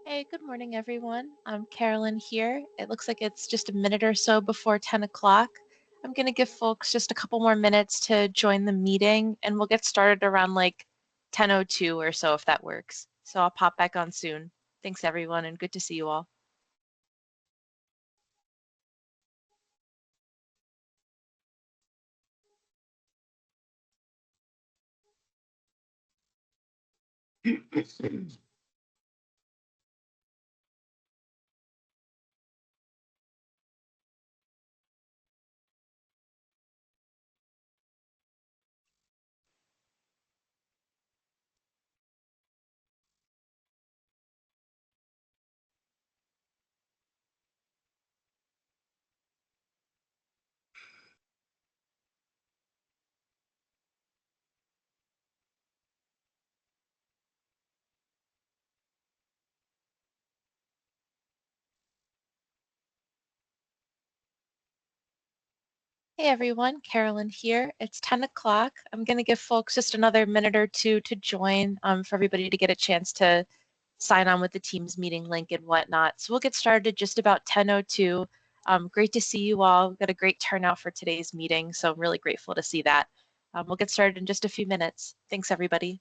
Hey, good morning, everyone. I'm Carolyn here. It looks like it's just a minute or so before 10 o'clock. I'm going to give folks just a couple more minutes to join the meeting, and we'll get started around like 10:02 or so if that works. So I'll pop back on soon. Thanks, everyone, and good to see you all. Hey everyone, Carolyn here. It's 10 o'clock. I'm going to give folks just another minute or two to join for everybody to get a chance to sign on with the Teams meeting link and whatnot. So we'll get started just about 10:02. Great to see you all. We've got a great turnout for today's meeting, so I'm really grateful to see that. We'll get started in just a few minutes. Thanks, everybody.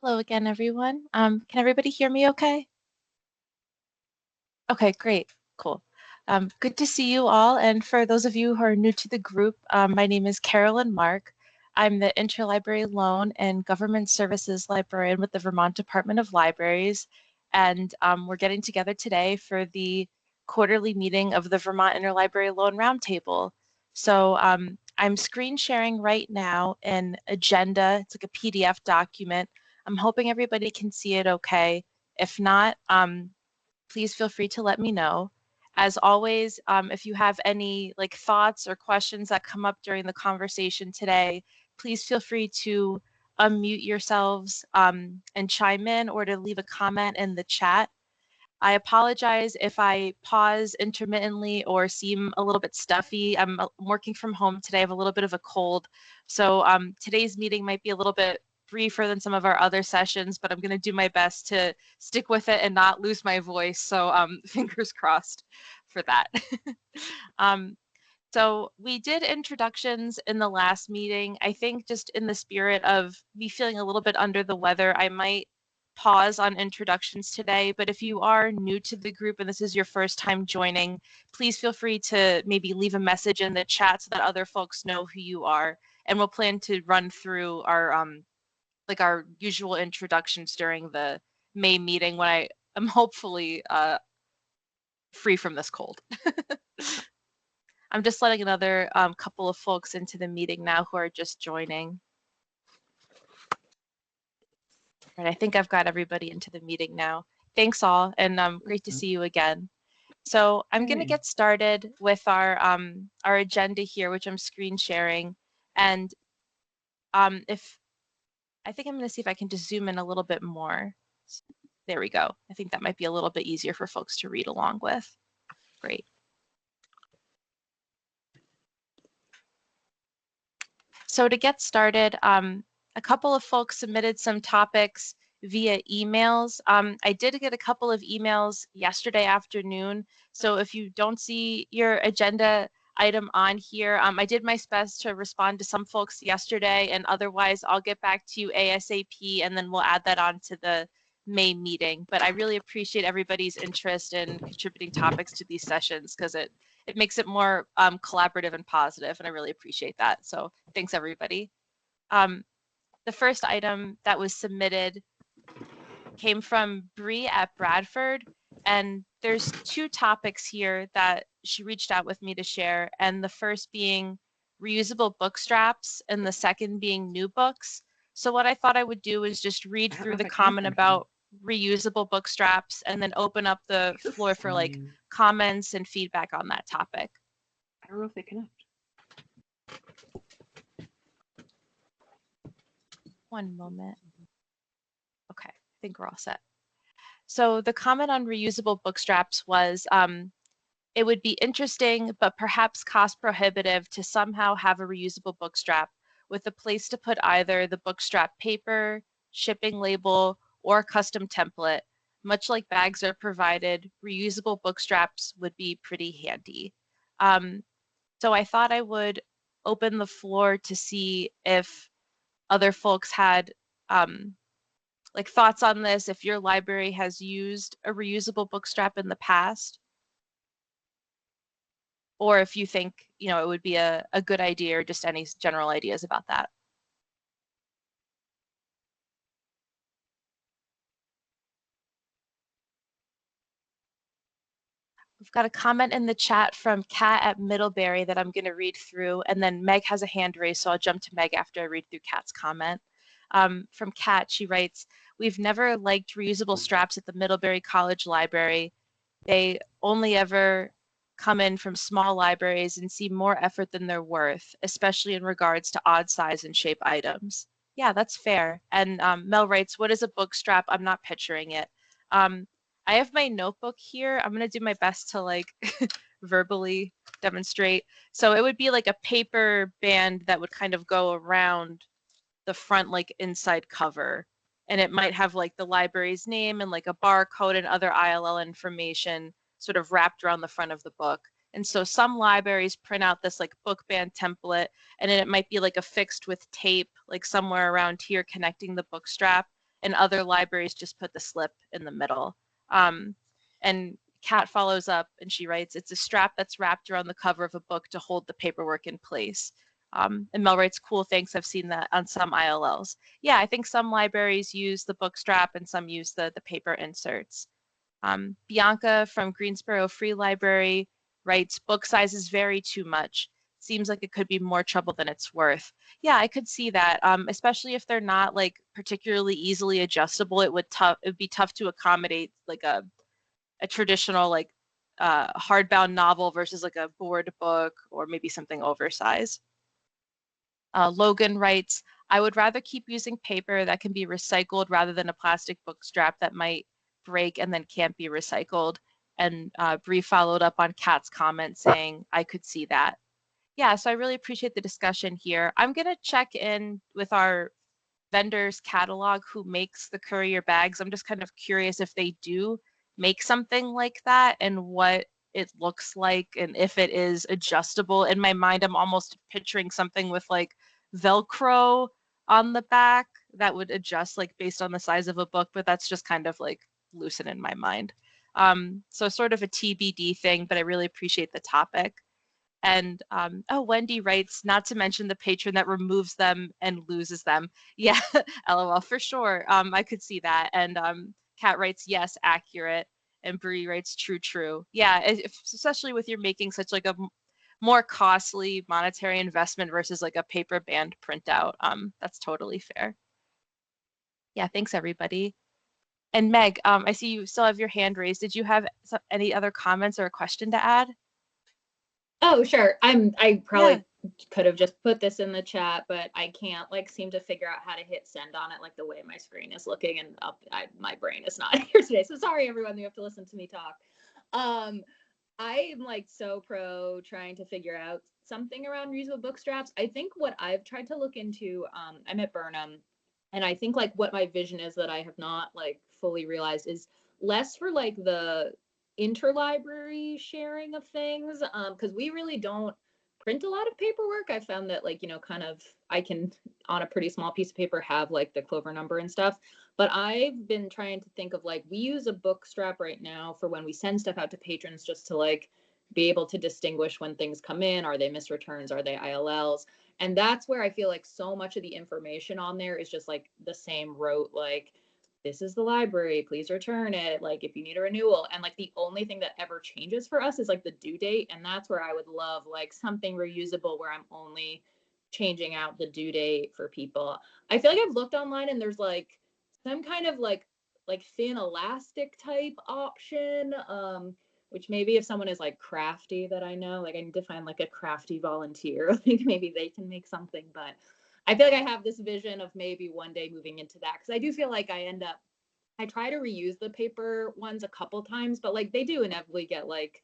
Hello again, everyone. Can everybody hear me okay? Okay, great. Cool. Good to see you all. And for those of you who are new to the group, my name is Carolyn Mark. I'm the Interlibrary Loan and Government Services Librarian with the Vermont Department of Libraries. And we're getting together today for the quarterly meeting of the Vermont Interlibrary Loan Roundtable. So I'm screen sharing right now an agenda. It's like a PDF document. I'm hoping everybody can see it okay. If not, please feel free to let me know. As always, if you have any thoughts or questions that come up during the conversation today, please feel free to unmute yourselves and chime in, or to leave a comment in the chat. I apologize if I pause intermittently or seem a little bit stuffy. I'm working from home today. I have a little bit of a cold. So today's meeting might be a little bit briefer than some of our other sessions, but I'm going to do my best to stick with it and not lose my voice. So fingers crossed for that. So we did introductions in the last meeting. I think just in the spirit of me feeling a little bit under the weather, I might pause on introductions today. But if you are new to the group and this is your first time joining, please feel free to maybe leave a message in the chat so that other folks know who you are. And we'll plan to run through our our usual introductions during the May meeting when I am hopefully free from this cold. I'm just letting another couple of folks into the meeting now who are just joining. Right, I think I've got everybody into the meeting now. Thanks all, and great to see you again. So I'm going to get started with our agenda here, which I'm screen sharing. And if I think I'm going to see if I can just zoom in a little bit more. There we go. I think that might be a little bit easier for folks to read along with. Great. So to get started, a couple of folks submitted some topics via emails. I did get a couple of emails yesterday afternoon. So if you don't see your agenda item on here, I did my best to respond to some folks yesterday, and otherwise I'll get back to you ASAP, and then we'll add that on to the May meeting. But I really appreciate everybody's interest in contributing topics to these sessions, because it makes it more collaborative and positive, and I really appreciate that. So thanks, everybody. The first item that was submitted came from Bree at Bradford, and there's two topics here that she reached out with me to share, and the first being reusable book straps, and the second being new books. So what I thought I would do is just read through the comment about reusable book straps, and then open up the floor for comments and feedback on that topic. I don't know if they connect. One moment. Okay, I think we're all set. So the comment on reusable book straps was, It would be interesting, but perhaps cost prohibitive to somehow have a reusable book strap with a place to put either the book strap paper, shipping label, or custom template. Much like bags are provided, reusable book straps would be pretty handy. Um, so I thought I would open the floor to see if other folks had like thoughts on this, if your library has used a reusable book strap in the past, or if you think, it would be a good idea, or just any general ideas about that. We've got a comment in the chat from Kat at Middlebury that I'm going to read through, and then Meg has a hand raised, so I'll jump to Meg after I read through Kat's comment. From Kat, she writes, "We've never liked reusable straps at the Middlebury College Library. They only ever come in from small libraries and seem more effort than they're worth, especially in regards to odd size and shape items." Yeah, that's fair. And Mel writes, "What is a book strap? I'm not picturing it." Um, I have my notebook here. I'm going to do my best to like verbally demonstrate. So it would be like a paper band that would kind of go around the front like inside cover, and it might have like the library's name and like a barcode and other ILL information sort of wrapped around the front of the book. And so some libraries print out this like book band template, and then it might be like affixed with tape like somewhere around here connecting the book strap, and other libraries just put the slip in the middle. And Kat follows up and she writes, "It's a strap that's wrapped around the cover of a book to hold the paperwork in place." And Mel writes, "Cool, thanks. I've seen that on some ILLs." Yeah, I think some libraries use the book strap and some use the paper inserts. Bianca from Greensboro Free Library writes, "Book sizes vary too much. Seems like it could be more trouble than it's worth." Yeah, I could see that, especially if they're not like particularly easily adjustable. It would be tough to accommodate like a traditional like hardbound novel versus like a board book or maybe something oversized. Logan writes, "I would rather keep using paper that can be recycled rather than a plastic book strap that might break and then can't be recycled." And Bree followed up on Kat's comment saying, "I could see that." Yeah, so I really appreciate the discussion here. I'm going to check in with our vendor's catalog who makes the courier bags. I'm just kind of curious if they do make something like that and what it looks like and if it is adjustable. In my mind, I'm almost picturing something with like Velcro on the back that would adjust like based on the size of a book, but that's just kind of like lucid in my mind. So sort of a TBD thing, but I really appreciate the topic. And oh, Wendy writes, "Not to mention the patron that removes them and loses them." Yeah, LOL, for sure. I could see that. And Kat writes, "Yes, accurate." And Bree writes, "True, true." Yeah, especially with you're making such like a more costly monetary investment versus like a paper band printout. That's totally fair. Yeah, thanks everybody. And Meg, I see you still have your hand raised. Did you have any other comments or a question to add? Oh, sure. I Yeah. probably could have just put this in the chat, but I can't like seem to figure out how to hit send on it, like the way my screen is looking, and my brain is not here today. So sorry, everyone. You have to listen to me talk. I am like so pro trying to figure out something around reusable book straps. I think what I've tried to look into, I'm at Burnham, and I think like what my vision is that I have not like fully realized is less for like the interlibrary sharing of things, because we really don't print a lot of paperwork. I found that like, kind of I can on a pretty small piece of paper have like the Clover number and stuff. But I've been trying to think of like, we use a book strap right now for when we send stuff out to patrons, just to like be able to distinguish when things come in. Are they misreturns? Are they ILLs? And that's where I feel like so much of the information on there is just like the same rote, like, this is the library, please return it, like if you need a renewal. And like the only thing that ever changes for us is like the due date. And that's where I would love like something reusable where I'm only changing out the due date for people. I feel like I've looked online and there's like some kind of like thin elastic type option, which maybe if someone is like crafty that I know, like I need to find like a crafty volunteer. I think maybe they can make something. But I feel like I have this vision of maybe one day moving into that, because I do feel like I try to reuse the paper ones a couple times, but like they do inevitably get like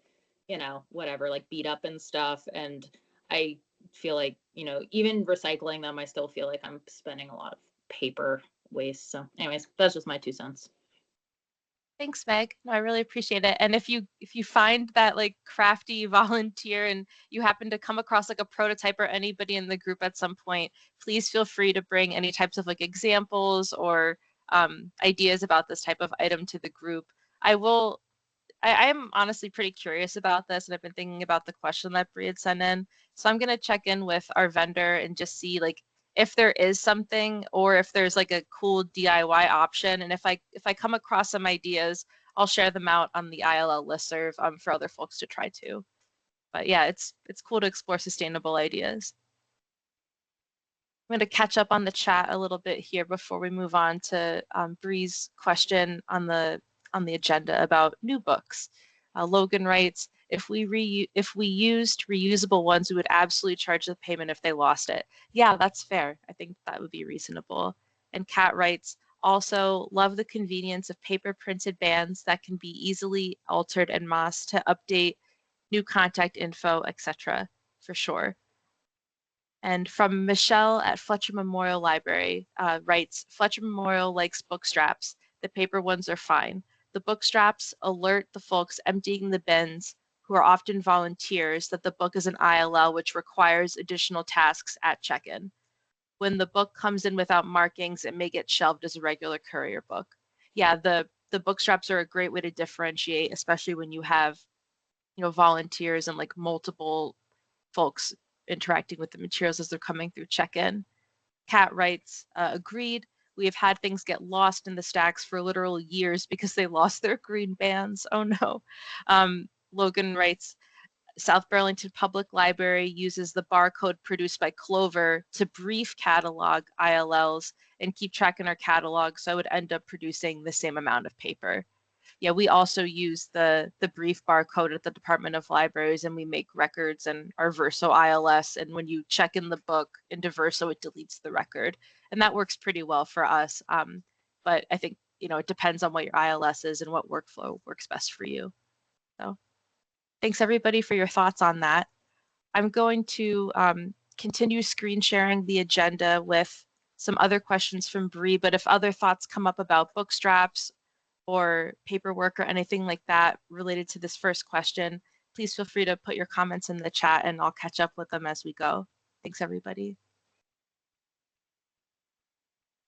whatever, like beat up and stuff. And I feel like, even recycling them, I still feel like I'm spending a lot of paper waste. So anyways, that's just my 2 cents. Thanks, Meg. No, I really appreciate it. And if you find that like crafty volunteer and you happen to come across like a prototype or anybody in the group at some point, please feel free to bring any types of like examples or ideas about this type of item to the group. I'm honestly pretty curious about this, and I've been thinking about the question that Bri had sent in. So I'm gonna check in with our vendor and just see like if there is something or if there's like a cool DIY option. And if I come across some ideas, I'll share them out on the ILL listserv for other folks to try too. But yeah, it's cool to explore sustainable ideas. I'm going to catch up on the chat a little bit here before we move on to Bree's question on the agenda about new books. Logan writes, if we used reusable ones, we would absolutely charge the payment if they lost it. Yeah, that's fair. I think that would be reasonable. And Kat writes, also love the convenience of paper printed bands that can be easily altered en masse to update new contact info, etc. For sure. And from Michelle at Fletcher Memorial Library writes, Fletcher Memorial likes book straps. The paper ones are fine. The book straps alert the folks emptying the bins, who are often volunteers, that the book is an ILL, which requires additional tasks at check-in. When the book comes in without markings, it may get shelved as a regular courier book. Yeah, the book straps are a great way to differentiate, especially when you have, volunteers and like multiple folks interacting with the materials as they're coming through check-in. Kat writes, agreed. We have had things get lost in the stacks for literal years because they lost their green bands. Oh no. Logan writes, South Burlington Public Library uses the barcode produced by Clover to brief catalog ILLs and keep track in our catalog, so I would end up producing the same amount of paper. Yeah, we also use the brief barcode at the Department of Libraries, and we make records and our Verso ILS. And when you check in the book into Verso, it deletes the record, and that works pretty well for us. But I think it depends on what your ILS is and what workflow works best for you. So, thanks everybody for your thoughts on that. I'm going to continue screen sharing the agenda with some other questions from Bree. But if other thoughts come up about book straps or paperwork or anything like that related to this first question, please feel free to put your comments in the chat and I'll catch up with them as we go. Thanks, everybody.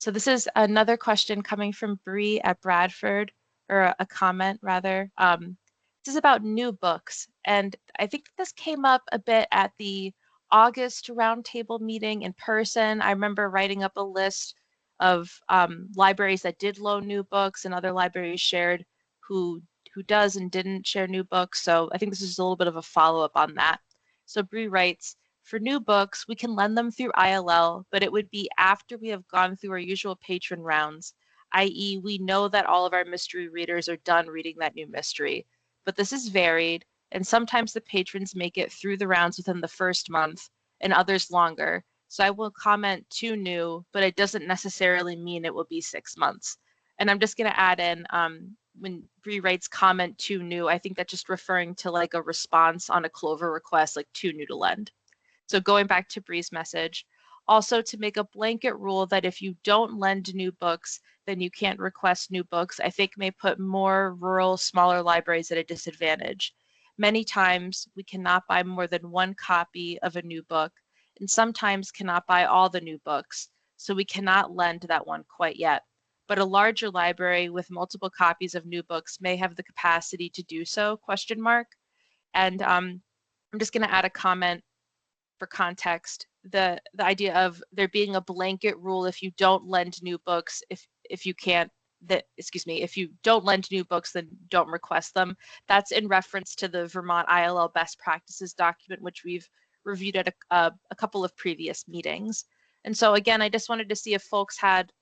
So this is another question coming from Bree at Bradford, or a comment rather. This is about new books. And I think this came up a bit at the August roundtable meeting in person. I remember writing up a list of libraries that did loan new books and other libraries shared who does and didn't share new books. So I think this is a little bit of a follow-up on that. So Bree writes, for new books, we can lend them through ILL, but it would be after we have gone through our usual patron rounds, i.e. we know that all of our mystery readers are done reading that new mystery. But this is varied, and sometimes the patrons make it through the rounds within the first month, and others longer. So I will comment 2 new, but it doesn't necessarily mean it will be 6 months. And I'm just going to add in, when Bree writes comment 2 new, I think that's just referring to like a response on a Clover request, like 2 new to lend. So going back to Bree's message, also to make a blanket rule that if you don't lend new books, then you can't request new books, I think may put more rural, smaller libraries at a disadvantage. Many times we cannot buy more than 1 copy of a new book, and sometimes cannot buy all the new books, so we cannot lend that one quite yet. But a larger library with multiple copies of new books may have the capacity to do so, question mark. And I'm just going to add a comment for context, the idea of there being a blanket rule if you don't lend new books, if you can't, if you don't lend new books, then don't request them. That's in reference to the Vermont ILL best practices document, which we've reviewed at a couple of previous meetings. And so again, I just wanted to see if folks had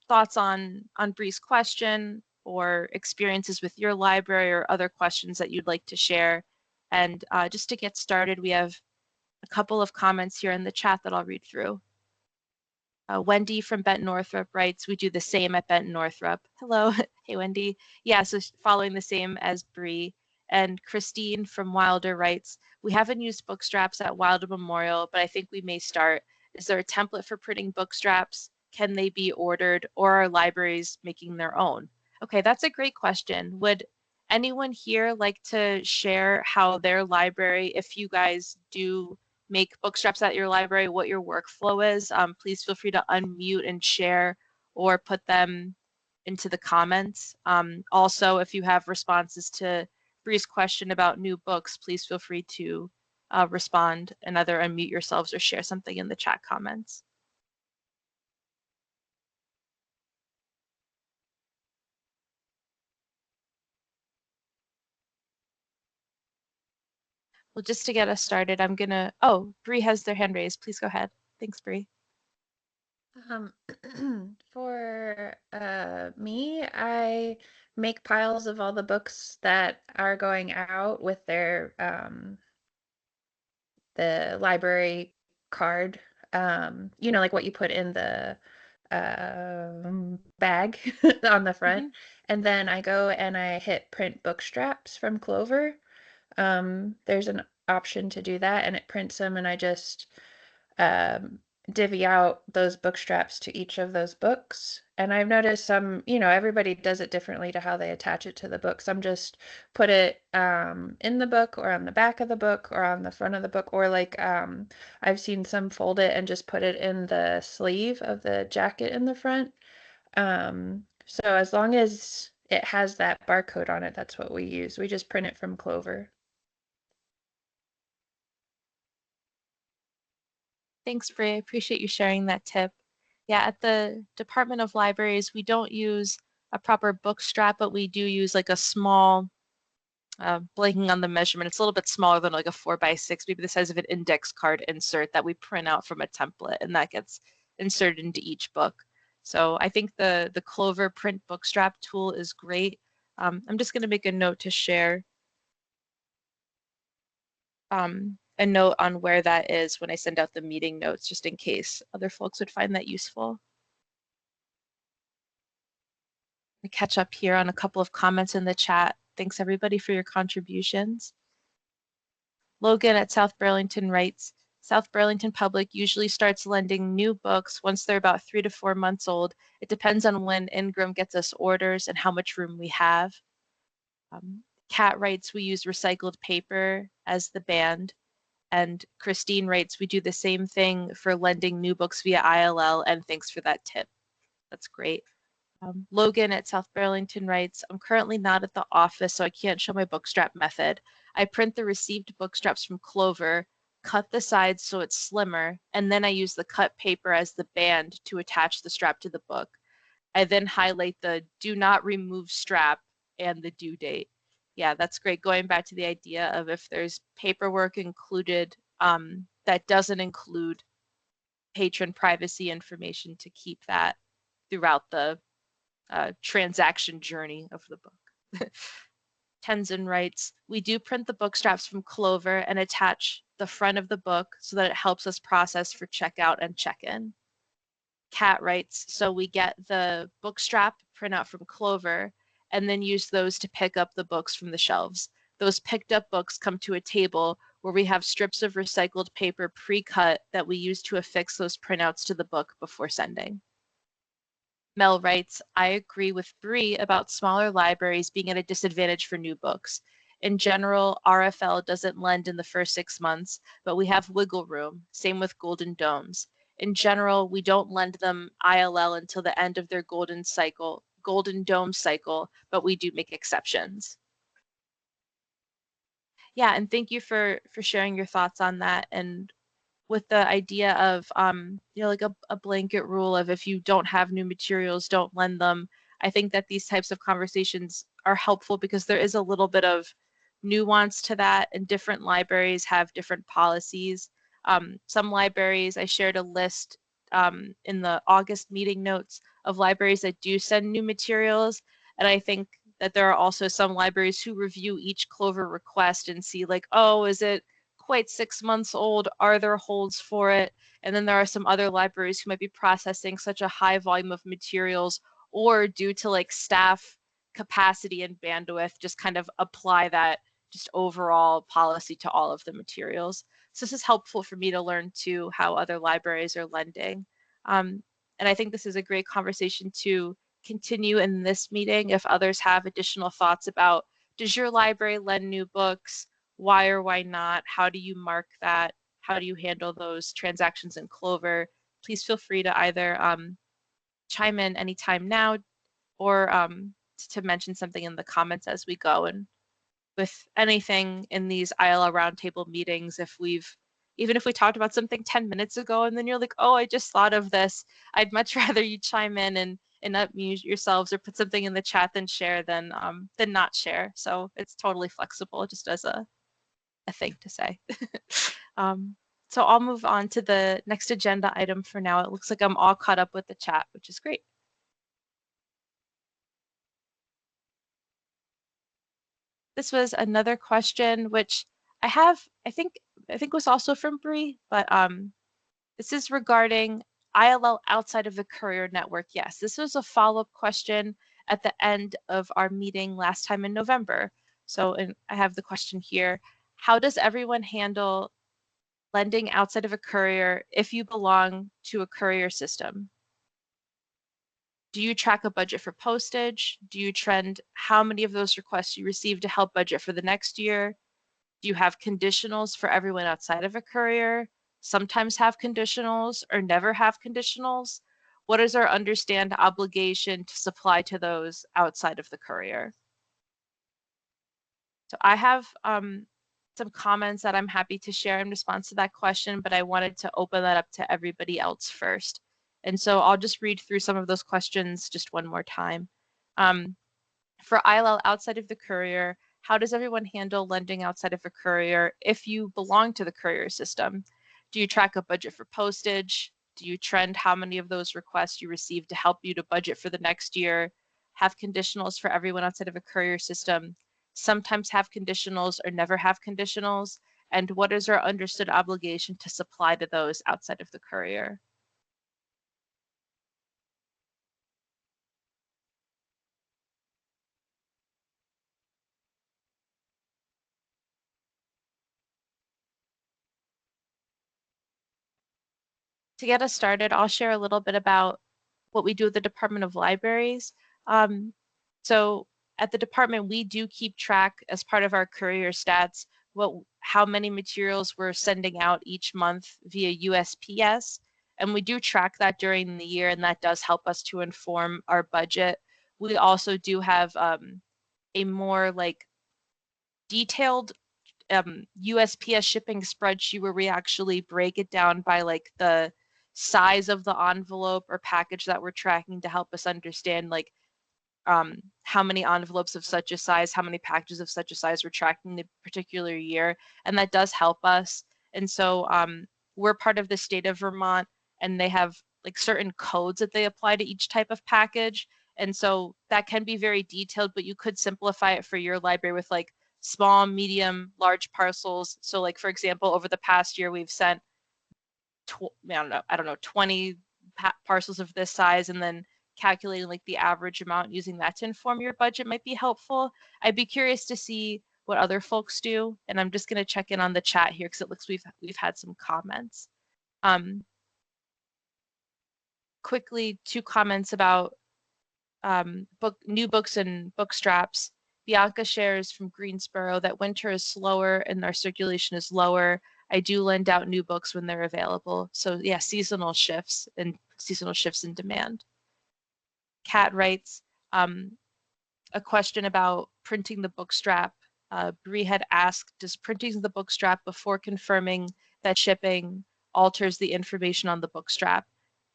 thoughts on Bree's question or experiences with your library or other questions that you'd like to share. And just to get started, we have a couple of comments here in the chat that I'll read through. Wendy from Benton Northrop writes, we do the same at Benton Northrop. Hello. Hey, Wendy. Yeah, so following the same as Bree. And Christine from Wilder writes, we haven't used book straps at Wilder Memorial, but I think we may start. Is there a template for printing book straps? Can they be ordered, or are libraries making their own? Okay, that's a great question. Would anyone here like to share how their library, if you guys do make book straps at your library, what your workflow is? Please feel free to unmute and share or put them into the comments. Also, if you have responses to Bree's question about new books, please feel free to respond and either unmute yourselves or share something in the chat comments. Well, just to get us started, I'm gonna, oh, Bree has their hand raised. Please go ahead. Thanks, Bree. Um, for me, I make piles of all the books that are going out with their the library card. You know, like what you put in the bag on the front. Mhm. And then I go and I hit print book straps from Clover. There's an option to do that, and it prints them, and I just um, divvy out those book straps to each of those books. And I've noticed some, you know, everybody does it differently to how they attach it to the book. Some just put it in the book or on the back of the book or on the front of the book, or like I've seen some fold it and just put it in the sleeve of the jacket in the front. So as long as it has that barcode on it, that's what we use. We just print it from Clover. Thanks, Bree. I appreciate you sharing that tip. Yeah, at the Department of Libraries, we don't use a proper book strap, but we do use like a small, blanking on the measurement, it's a little bit smaller than like a 4x6, maybe the size of an index card insert that we print out from a template, and that gets inserted into each book. So I think the Clover print book strap tool is great. I'm just going to make a note to share a note on where that is when I send out the meeting notes, just in case other folks would find that useful. We catch up here on a couple of comments in the chat. Thanks everybody for your contributions. Logan at South Burlington writes, South Burlington Public usually starts lending new books once they're about 3 to 4 months old. It depends on when Ingram gets us orders and how much room we have. Kat writes, we use recycled paper as the band. And Christine writes, we do the same thing for lending new books via ILL, and thanks for that tip. That's great. Logan at South Burlington writes, I'm currently not at the office, so I can't show my bookstrap method. I print the received bookstraps from Clover, cut the sides so it's slimmer, and then I use the cut paper as the band to attach the strap to the book. I then highlight the do not remove strap and the due date. Yeah, that's great. Going back to the idea of if there's paperwork included that doesn't include patron privacy information, to keep that throughout the transaction journey of the book. Tenzin writes, we do print the book straps from Clover and attach the front of the book so that it helps us process for checkout and check-in. Kat writes, so we get the book strap printout from Clover and then use those to pick up the books from the shelves. Those picked up books come to a table where we have strips of recycled paper pre-cut that we use to affix those printouts to the book before sending. Mel writes, I agree with Bree about smaller libraries being at a disadvantage for new books. In general, RFL doesn't lend in the first 6 months, but we have wiggle room. Same with Golden Domes. In general, we don't lend them ILL until the end of their Golden Dome cycle, but we do make exceptions. Yeah, and thank you for sharing your thoughts on that. And with the idea of like a blanket rule of if you don't have new materials, don't lend them. I think that these types of conversations are helpful because there is a little bit of nuance to that, and different libraries have different policies. Some libraries, I shared a list in the August meeting notes of libraries that do send new materials, and I think that there are also some libraries who review each Clover request and see like, oh, is it quite 6 months old? Are there holds for it? And then there are some other libraries who might be processing such a high volume of materials, or due to like staff capacity and bandwidth, just kind of apply that just overall policy to all of the materials. So this is helpful for me to learn too how other libraries are lending. And I think this is a great conversation to continue in this meeting if others have additional thoughts about, does your library lend new books? Why or why not? How do you mark that? How do you handle those transactions in Clover? Please feel free to either chime in anytime now or to mention something in the comments as we go. And with anything in these ILL roundtable meetings, even if we talked about something 10 minutes ago and then you're like, oh, I just thought of this, I'd much rather you chime in and unmute yourselves or put something in the chat than share than not share. So it's totally flexible, just as a thing to say. So I'll move on to the next agenda item for now. It looks like I'm all caught up with the chat, which is great. This was another question, which I think was also from Bree, but this is regarding ILL outside of the courier network. Yes, this was a follow-up question at the end of our meeting last time in November. So, and I have the question here. How does everyone handle lending outside of a courier if you belong to a courier system? Do you track a budget for postage? Do you trend how many of those requests you receive to help budget for the next year? Do you have conditionals for everyone outside of a courier? Sometimes have conditionals or never have conditionals? What is our understand obligation to supply to those outside of the courier? So I have some comments that I'm happy to share in response to that question, but I wanted to open that up to everybody else first. And so I'll just read through some of those questions just one more time. For ILL outside of the courier, how does everyone handle lending outside of a courier if you belong to the courier system? Do you track a budget for postage? Do you trend how many of those requests you receive to help you to budget for the next year? Have conditionals for everyone outside of a courier system? Sometimes have conditionals or never have conditionals? And what is our understood obligation to supply to those outside of the courier? To get us started, I'll share a little bit about what we do at the Department of Libraries. So at the department, we do keep track as part of our courier stats how many materials we're sending out each month via USPS. And we do track that during the year, and that does help us to inform our budget. We also do have a more like detailed USPS shipping spreadsheet where we actually break it down by like the size of the envelope or package that we're tracking to help us understand like how many envelopes of such a size, how many packages of such a size we're tracking the particular year. And that does help us. And so we're part of the state of Vermont, and they have like certain codes that they apply to each type of package. And so that can be very detailed, but you could simplify it for your library with like small, medium, large parcels. So like, for example, over the past year, we've sent, I don't know, 20 parcels of this size, and then calculating like the average amount using that to inform your budget might be helpful. I'd be curious to see what other folks do. And I'm just going to check in on the chat here because it looks we've had some comments. Quickly, 2 comments about new books and book straps. Bianca shares from Greensboro that winter is slower and our circulation is lower. I do lend out new books when they're available. So yeah, seasonal shifts in demand. Kat writes a question about printing the book strap. Bree had asked, does printing the book strap before confirming that shipping alters the information on the book strap?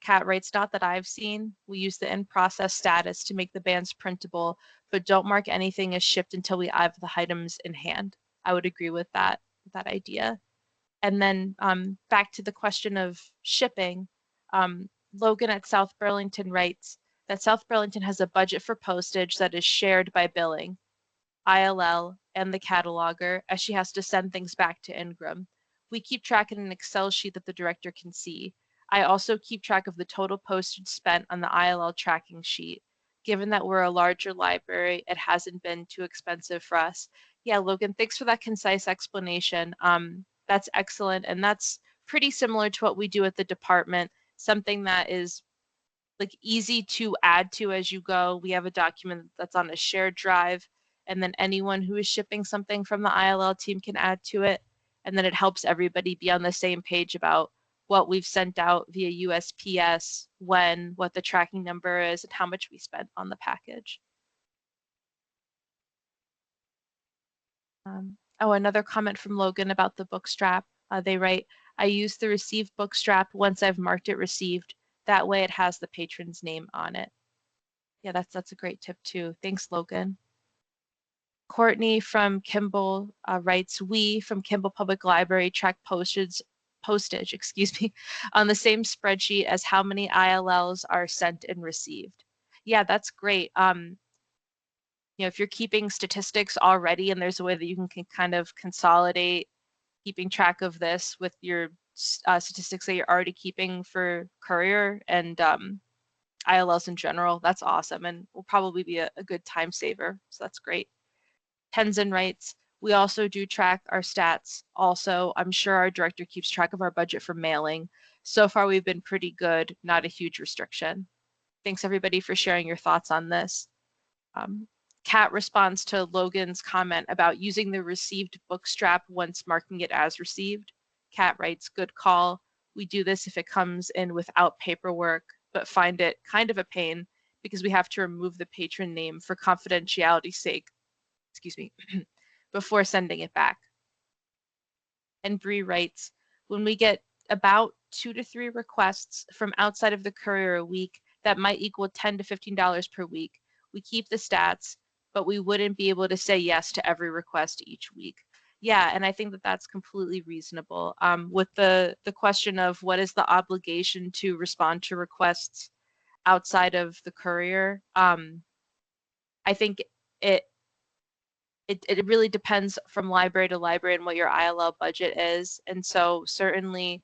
Kat writes, not that I've seen. We use the in-process status to make the bands printable, but don't mark anything as shipped until we have the items in hand. I would agree with that idea. And then back to the question of shipping, Logan at South Burlington writes that South Burlington has a budget for postage that is shared by billing, ILL, and the cataloger, as she has to send things back to Ingram. We keep track in an Excel sheet that the director can see. I also keep track of the total postage spent on the ILL tracking sheet. Given that we're a larger library, it hasn't been too expensive for us. Yeah, Logan, thanks for that concise explanation. That's excellent. And that's pretty similar to what we do at the department, something that is like easy to add to as you go. We have a document that's on a shared drive, and then anyone who is shipping something from the ILL team can add to it. And then it helps everybody be on the same page about what we've sent out via USPS, when, what the tracking number is, and how much we spent on the package. Oh, another comment from Logan about the book strap. They write, I use the received book strap once I've marked it received. That way it has the patron's name on it. Yeah, that's a great tip too. Thanks, Logan. Courtney from Kimball writes, we from Kimball Public Library track postage, excuse me, on the same spreadsheet as how many ILLs are sent and received. Yeah, that's great. If you're keeping statistics already and there's a way that you can kind of consolidate keeping track of this with your statistics that you're already keeping for courier and ILLs in general, that's awesome and will probably be a good time saver. So that's great. Tenzin writes, we also do track our stats. Also, I'm sure our director keeps track of our budget for mailing. So far, we've been pretty good, not a huge restriction. Thanks everybody for sharing your thoughts on this. Kat responds to Logan's comment about using the received book strap once marking it as received. Kat writes, good call. We do this if it comes in without paperwork, but find it kind of a pain because we have to remove the patron name for confidentiality's sake, excuse me, before sending it back. And Bree writes, when we get about 2 to 3 requests from outside of the courier a week, that might equal $10 to $15 per week. We keep the stats, but we wouldn't be able to say yes to every request each week. Yeah, and I think that that's completely reasonable. With the question of what is the obligation to respond to requests outside of the courier, I think it really depends from library to library and what your ILL budget is. And so certainly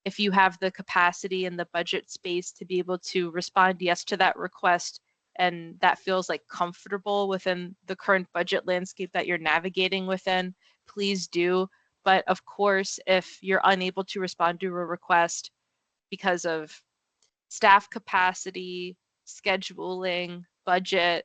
if you have the capacity and the budget space to be able to respond yes to that request, and that feels like comfortable within the current budget landscape that you're navigating within, please do. But of course, if you're unable to respond to a request because of staff capacity, scheduling, budget,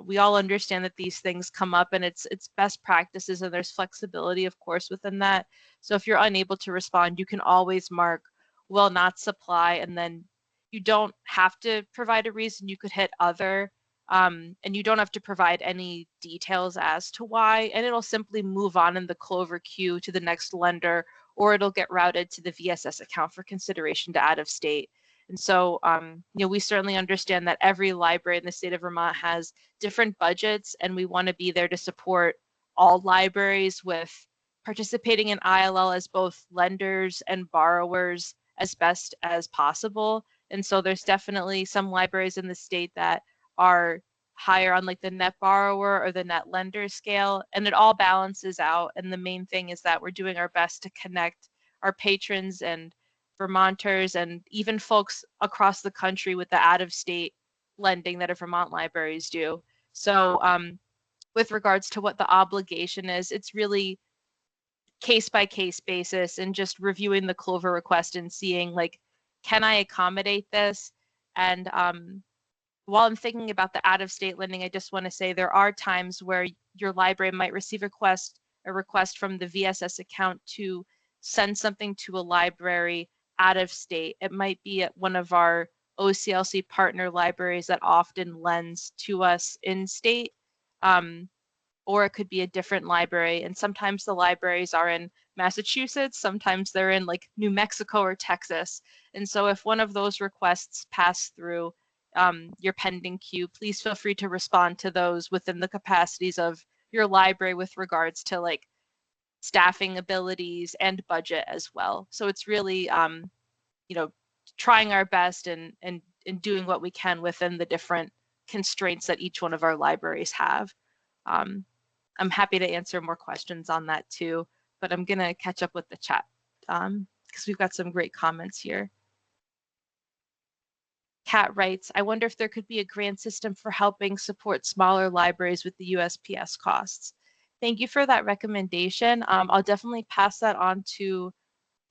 we all understand that these things come up and it's best practices and there's flexibility, of course, within that. So if you're unable to respond, you can always mark will not supply, and then you don't have to provide a reason. You could hit other, and you don't have to provide any details as to why, and it'll simply move on in the Clover queue to the next lender, or it'll get routed to the VSS account for consideration to out of state. And so, we certainly understand that every library in the state of Vermont has different budgets, and we want to be there to support all libraries with participating in ILL as both lenders and borrowers as best as possible. And so there's definitely some libraries in the state that are higher on like the net borrower or the net lender scale, and it all balances out. And the main thing is that we're doing our best to connect our patrons and Vermonters and even folks across the country with the out-of-state lending that Vermont libraries do. So with regards to what the obligation is, it's really case-by-case basis and just reviewing the Clover request and seeing like, can I accommodate this? And while I'm thinking about the out-of-state lending, I just want to say there are times where your library might receive a request from the VSS account to send something to a library out of state. It might be at one of our OCLC partner libraries that often lends to us in state, or it could be a different library. And sometimes the libraries are in Massachusetts, sometimes they're in like New Mexico or Texas. And so if one of those requests pass through your pending queue, please feel free to respond to those within the capacities of your library with regards to like staffing abilities and budget as well. So it's really, trying our best and doing what we can within the different constraints that each one of our libraries have. I'm happy to answer more questions on that too, but I'm going to catch up with the chat because we've got some great comments here. Kat writes, I wonder if there could be a grant system for helping support smaller libraries with the USPS costs. Thank you for that recommendation. I'll definitely pass that on to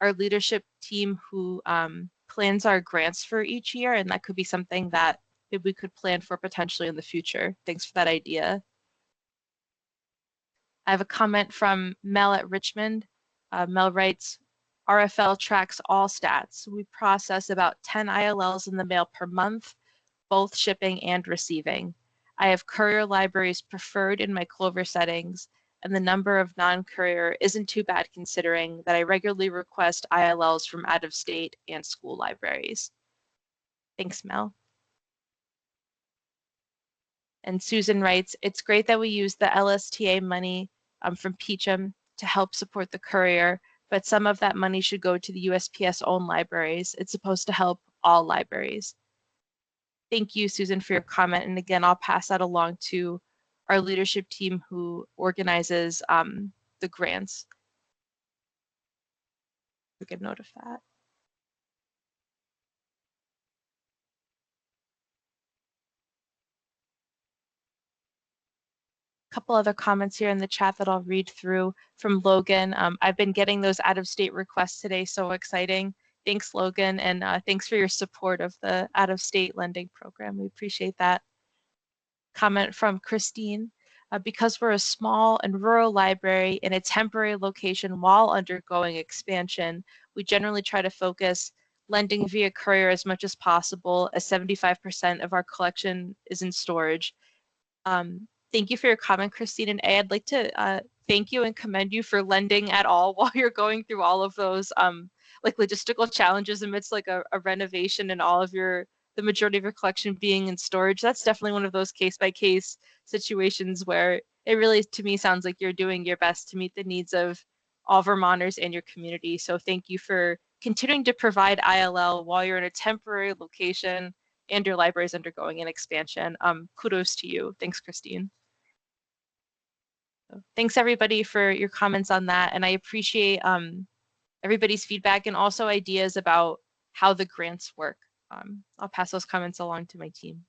our leadership team who plans our grants for each year, and that could be something that maybe we could plan for potentially in the future. Thanks for that idea. I have a comment from Mel at Richmond. Mel writes, RFL tracks all stats. We process about 10 ILLs in the mail per month, both shipping and receiving. I have courier libraries preferred in my Clover settings, and the number of non-courier isn't too bad considering that I regularly request ILLs from out of state and school libraries. Thanks, Mel. And Susan writes, it's great that we use the LSTA money from Peacham to help support the courier, but some of that money should go to the USPS owned libraries. It's supposed to help all libraries. Thank you, Susan, for your comment. And again, I'll pass that along to our leadership team who organizes the grants. We can note of that. Couple other comments here in the chat that I'll read through from Logan. I've been getting those out-of-state requests today, so exciting. Thanks, Logan, and thanks for your support of the out-of-state lending program. We appreciate that. Comment from Christine. Because we're a small and rural library in a temporary location while undergoing expansion, we generally try to focus lending via courier as much as possible, as 75% of our collection is in storage. Thank you for your comment, Christine. And I'd like to thank you and commend you for lending at all while you're going through all of those like logistical challenges amidst like a renovation and all of the majority of your collection being in storage. That's definitely one of those case by case situations where it really, to me, sounds like you're doing your best to meet the needs of all Vermonters and your community. So thank you for continuing to provide ILL while you're in a temporary location and your library is undergoing an expansion. Kudos to you. Thanks, Christine. So thanks everybody for your comments on that. And I appreciate everybody's feedback and also ideas about how the grants work. I'll pass those comments along to my team.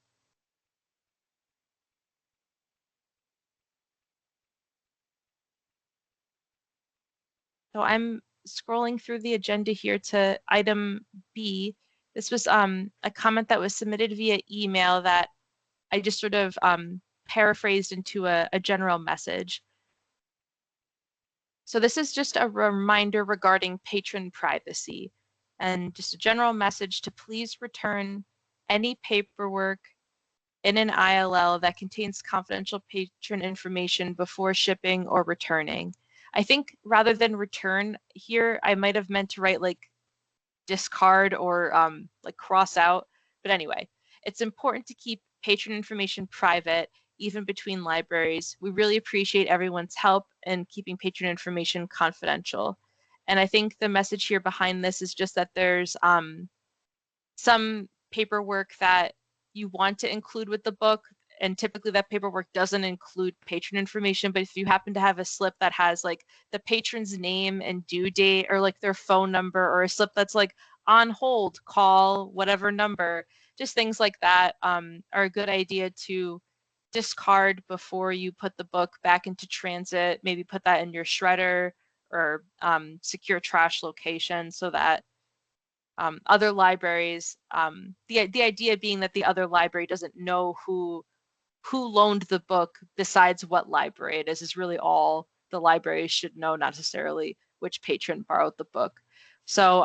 So I'm scrolling through the agenda here to item B. This was a comment that was submitted via email that I just sort of paraphrased into a general message. So this is just a reminder regarding patron privacy and just a general message to please return any paperwork in an ILL that contains confidential patron information before shipping or returning. I think rather than return here, I might have meant to write like discard or like cross out. But anyway, it's important to keep patron information private, even between libraries. We really appreciate everyone's help in keeping patron information confidential. And I think the message here behind this is just that there's some paperwork that you want to include with the book, and typically that paperwork doesn't include patron information, but if you happen to have a slip that has like the patron's name and due date or like their phone number, or a slip that's like on hold, call whatever number, just things like that are a good idea to discard before you put the book back into transit. Maybe put that in your shredder or secure trash location so that other libraries, the idea being that the other library doesn't know who loaned the book besides what library it is really all the library should know, not necessarily which patron borrowed the book. So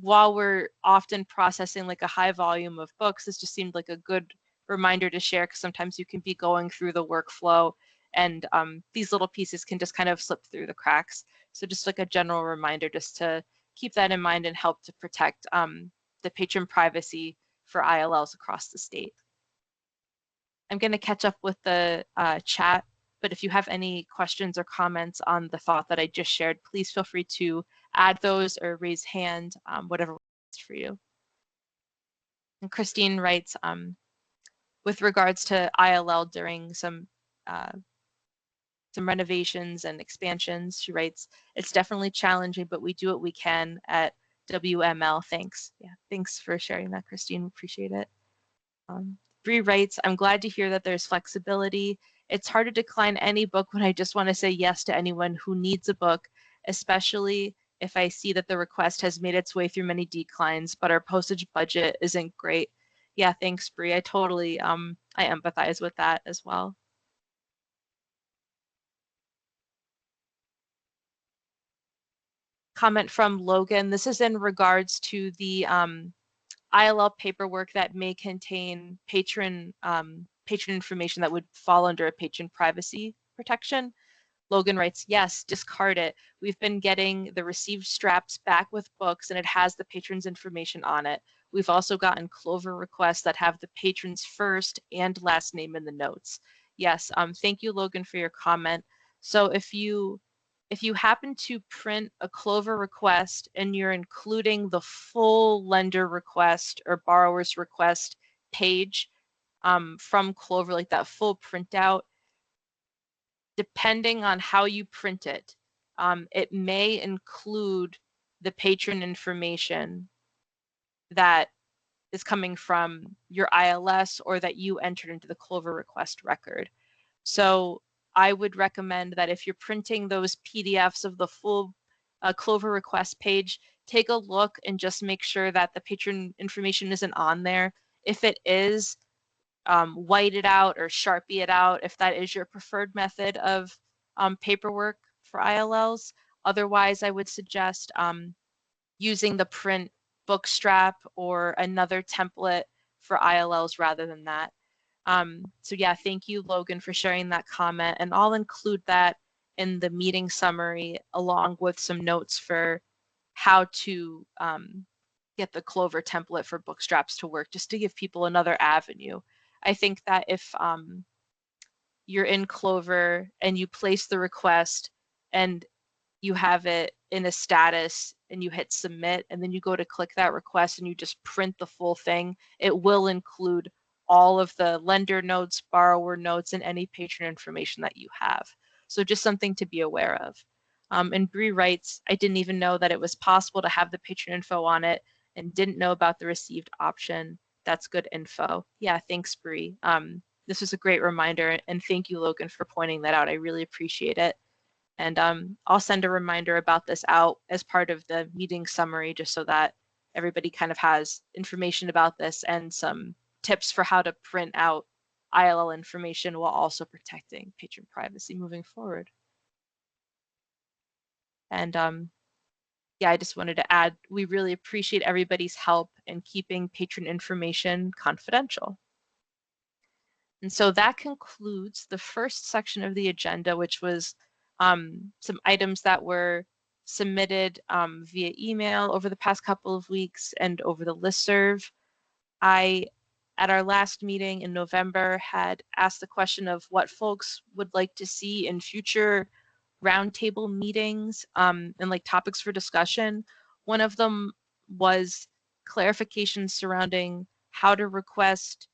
while we're often processing like a high volume of books, this just seemed like a good reminder to share, because sometimes you can be going through the workflow and these little pieces can just kind of slip through the cracks. So just like a general reminder just to keep that in mind and help to protect the patron privacy for ILLs across the state. I'm going to catch up with the chat, but if you have any questions or comments on the thought that I just shared, please feel free to add those or raise hand, whatever works for you. And Christine writes, with regards to ILL during some renovations and expansions, she writes, it's definitely challenging, but we do what we can at WML. Thanks. Yeah, thanks for sharing that, Christine. Appreciate it. Bree writes, I'm glad to hear that there's flexibility It's hard to decline any book when I just want to say yes to anyone who needs a book, especially if I see that the request has made its way through many declines, but our postage budget isn't great. Yeah, thanks, Bree. I totally I empathize with that as well. Comment from Logan. This is in regards to the ILL paperwork that may contain patron information that would fall under a patron privacy protection. Logan writes, yes, discard it. We've been getting the received straps back with books and it has the patron's information on it. We've also gotten Clover requests that have the patron's first and last name in the notes. Yes, thank you, Logan, for your comment. So if you happen to print a Clover request and you're including the full lender request or borrower's request page from Clover, like that full printout, depending on how you print it, it may include the patron information that is coming from your ILS or that you entered into the Clover request record. So I would recommend that if you're printing those PDFs of the full Clover request page, take a look and just make sure that the patron information isn't on there. If it is, white it out or Sharpie it out if that is your preferred method of paperwork for ILLs. Otherwise, I would suggest using the print bookstrap or another template for ILLs rather than that. So yeah, thank you, Logan, for sharing that comment. And I'll include that in the meeting summary along with some notes for how to get the Clover template for bookstraps to work, just to give people another avenue. I think that if you're in Clover and you place the request and you have it in a status and you hit submit and then you go to click that request and you just print the full thing, it will include all of the lender notes, borrower notes, and any patron information that you have. So just something to be aware of. And Bree writes, I didn't even know that it was possible to have the patron info on it and didn't know about the received option. That's good info. Yeah, thanks, Bree. This was a great reminder, and thank you, Logan, for pointing that out. I really appreciate it. And I'll send a reminder about this out as part of the meeting summary, just so that everybody kind of has information about this and some tips for how to print out ILL information while also protecting patron privacy moving forward. And yeah, I just wanted to add, we really appreciate everybody's help in keeping patron information confidential. And so that concludes the first section of the agenda, which was some items that were submitted via email over the past couple of weeks and over the listserv. At our last meeting in November, had asked the question of what folks would like to see in future roundtable meetings and like topics for discussion. One of them was clarification surrounding how to request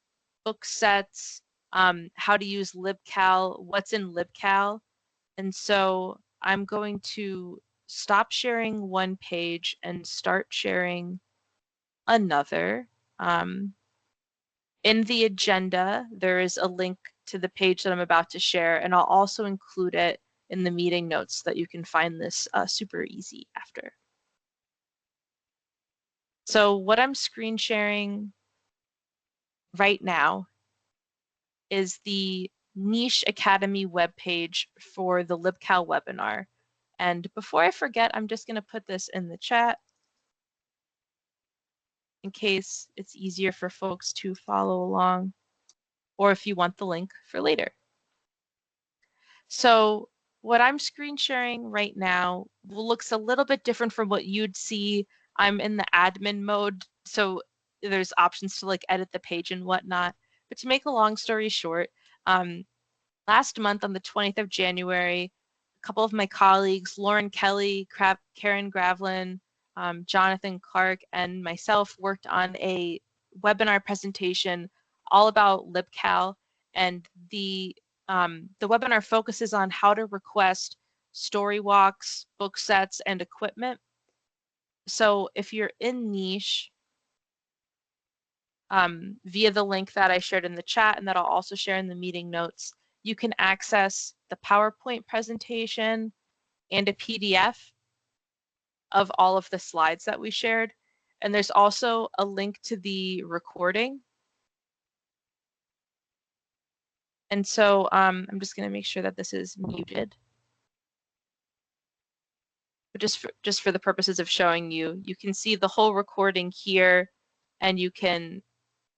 book sets, how to use libcal, what's in libcal. And so I'm going to stop sharing one page and start sharing another. In the agenda, there is a link to the page that I'm about to share, and I'll also include it in the meeting notes so that you can find this super easy after. So what I'm screen sharing right now is the Niche Academy webpage for the LibCal webinar. And before I forget, I'm just going to put this in the chat in case it's easier for folks to follow along, or if you want the link for later. So what I'm screen sharing right now looks a little bit different from what you'd see. I'm in the admin mode, so there's options to like edit the page and whatnot. But to make a long story short, last month on the 20th of January, a couple of my colleagues, Lauren Kelly, Karen Gravlin, Jonathan Clark, and myself worked on a webinar presentation all about LibCal, and the webinar focuses on how to request story walks, book sets, and equipment. So if you're in Niche, via the link that I shared in the chat and that I'll also share in the meeting notes, you can access the PowerPoint presentation and a PDF of all of the slides that we shared. And there's also a link to the recording. And so I'm just going to make sure that this is muted. But just for the purposes of showing you, you can see the whole recording here, and you can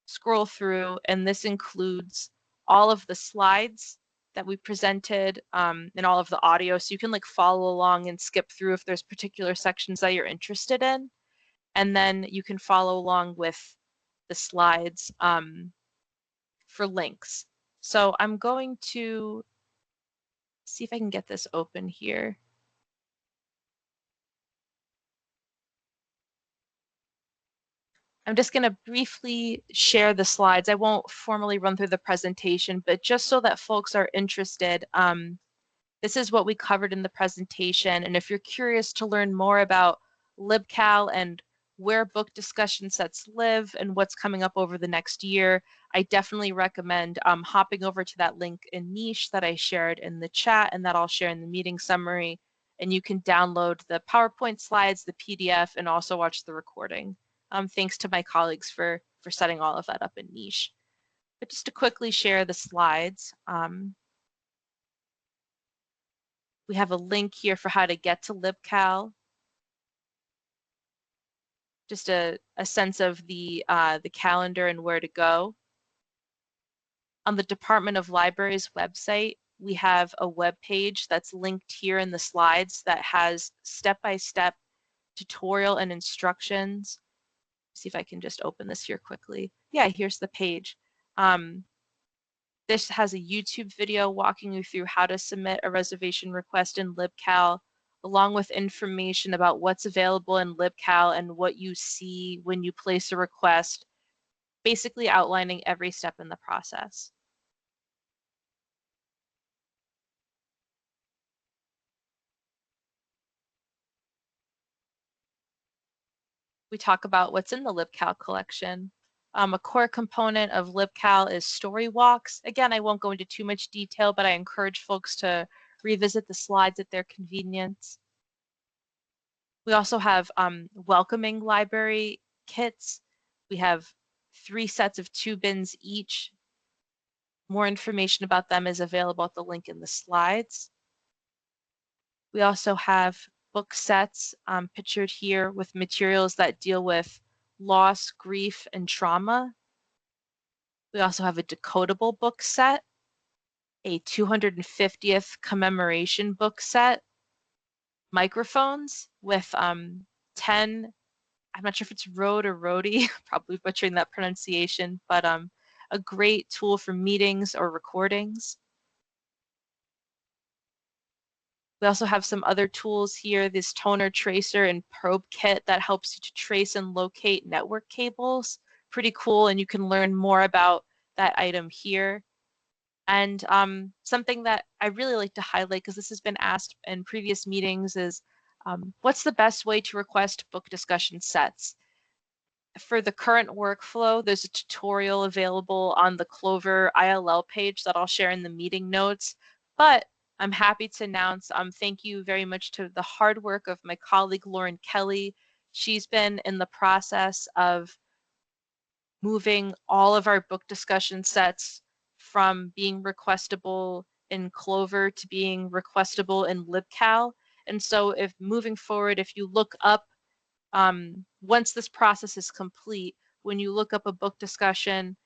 scroll through, and this includes all of the slides that we presented and all of the audio. So you can like follow along and skip through if there's particular sections that you're interested in. And then you can follow along with the slides for links. So I'm going to see if I can get this open here. I'm just going to briefly share the slides. I won't formally run through the presentation, but just so that folks are interested, this is what we covered in the presentation. And if you're curious to learn more about LibCal and where book discussion sets live and what's coming up over the next year, I definitely recommend hopping over to that link in Niche that I shared in the chat and that I'll share in the meeting summary. And you can download the PowerPoint slides, the PDF, and also watch the recording. Thanks to my colleagues for setting all of that up in Niche. But just to quickly share the slides, we have a link here for how to get to LibCal. Just a sense of the calendar and where to go. On the Department of Libraries website, we have a web page that's linked here in the slides that has step-by-step tutorial and instructions. See if I can just open this here quickly. Yeah, here's the page. This has a YouTube video walking you through how to submit a reservation request in LibCal, along with information about what's available in LibCal and what you see when you place a request, basically outlining every step in the process. We talk about what's in the LibCal collection. A core component of LibCal is story walks. Again, I won't go into too much detail, but I encourage folks to revisit the slides at their convenience. We also have welcoming library kits. We have 3 sets of 2 bins each. More information about them is available at the link in the slides. We also have book sets pictured here with materials that deal with loss, grief, and trauma. We also have a decodable book set, a 250th commemoration book set, microphones with 10, I'm not sure if it's Rode or Rody, probably butchering that pronunciation, but a great tool for meetings or recordings. We also have some other tools here, this toner tracer and probe kit that helps you to trace and locate network cables. Pretty cool, and you can learn more about that item here. And something that I really like to highlight, because this has been asked in previous meetings, is what's the best way to request book discussion sets? For the current workflow, there's a tutorial available on the Clover ILL page that I'll share in the meeting notes. But I'm happy to announce thank you very much to the hard work of my colleague Lauren Kelly. She's been in the process of moving all of our book discussion sets from being requestable in Clover to being requestable in LibCal. And so if moving forward, if you look up, once this process is complete, when you look up a book discussion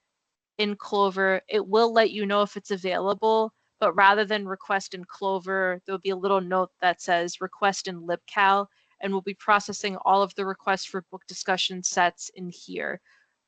in Clover, it will let you know if it's available, but rather than request in Clover, there'll be a little note that says request in LibCal, and we'll be processing all of the requests for book discussion sets in here.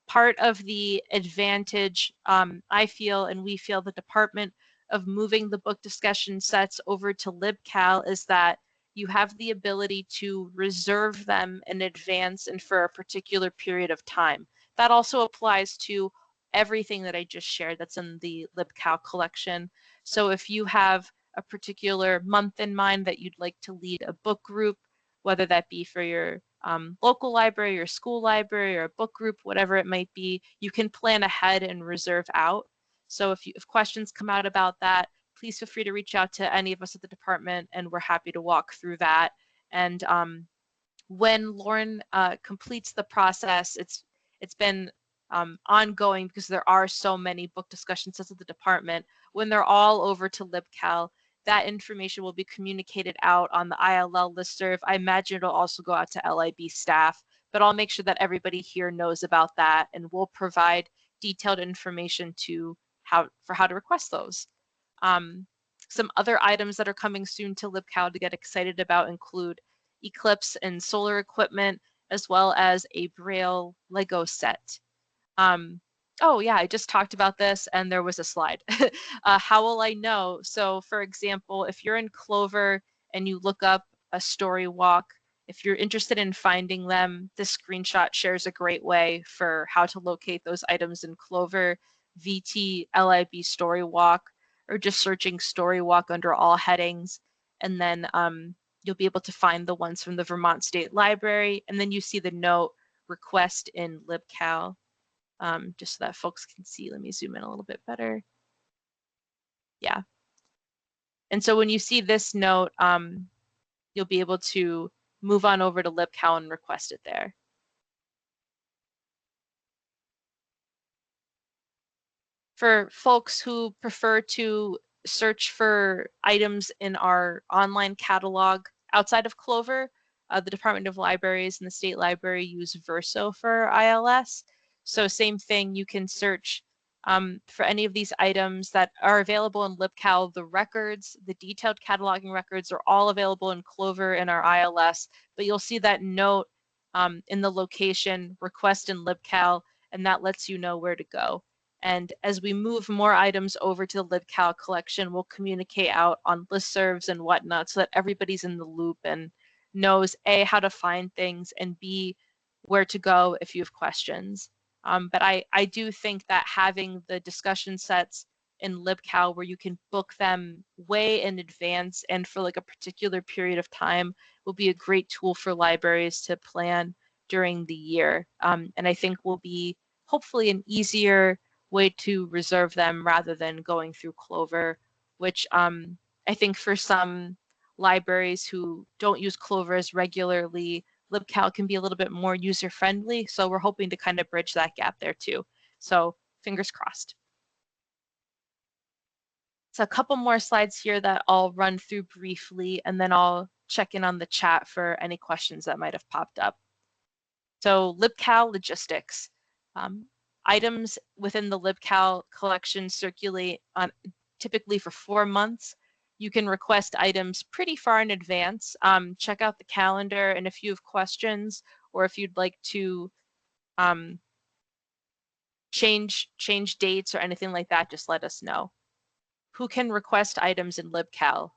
Part of the advantage, I feel, and we feel, the department, of moving the book discussion sets over to LibCal is that you have the ability to reserve them in advance and for a particular period of time. That also applies to everything that I just shared that's in the LibCal collection. So if you have a particular month in mind that you'd like to lead a book group, whether that be for your local library or school library or a book group, whatever it might be, you can plan ahead and reserve out. So if questions come out about that, please feel free to reach out to any of us at the department, and we're happy to walk through that. And when Lauren completes the process, it's been ongoing because there are so many book discussion sets at the department. When they're all over to LibCal, that information will be communicated out on the ILL listserv. I imagine it'll also go out to LIB staff, but I'll make sure that everybody here knows about that, and we'll provide detailed information to how to request those. Some other items that are coming soon to LibCal to get excited about include Eclipse and solar equipment, as well as a Braille Lego set. Oh yeah, I just talked about this and there was a slide. How will I know? So for example, if you're in Clover and you look up a story walk, if you're interested in finding them, this screenshot shares a great way for how to locate those items in Clover, VT, LIB story walk, or just searching story walk under all headings. And then you'll be able to find the ones from the Vermont State Library. And then you see the note request in LibCal. Just so that folks can see. Let me zoom in a little bit better. Yeah. And so when you see this note, you'll be able to move on over to LibCal and request it there. For folks who prefer to search for items in our online catalog outside of Clover, the Department of Libraries and the State Library use Verso for ILS. So same thing, you can search for any of these items that are available in LibCal. The records, the detailed cataloging records are all available in Clover and our ILS, but you'll see that note in the location, request in LibCal, and that lets you know where to go. And as we move more items over to the LibCal collection, we'll communicate out on listservs and whatnot so that everybody's in the loop and knows A, how to find things, and B, where to go if you have questions. But I do think that having the discussion sets in LibCal where you can book them way in advance and for like a particular period of time will be a great tool for libraries to plan during the year. And I think will be hopefully an easier way to reserve them rather than going through Clover, which I think for some libraries who don't use Clover as regularly, LibCal can be a little bit more user-friendly. So we're hoping to kind of bridge that gap there too. So fingers crossed. So a couple more slides here that I'll run through briefly, and then I'll check in on the chat for any questions that might have popped up. So LibCal logistics. Items within the LibCal collection circulate on typically for 4 months. You can request items pretty far in advance. Check out the calendar, and if you have questions or if you'd like to change dates or anything like that, just let us know. Who can request items in LibCal?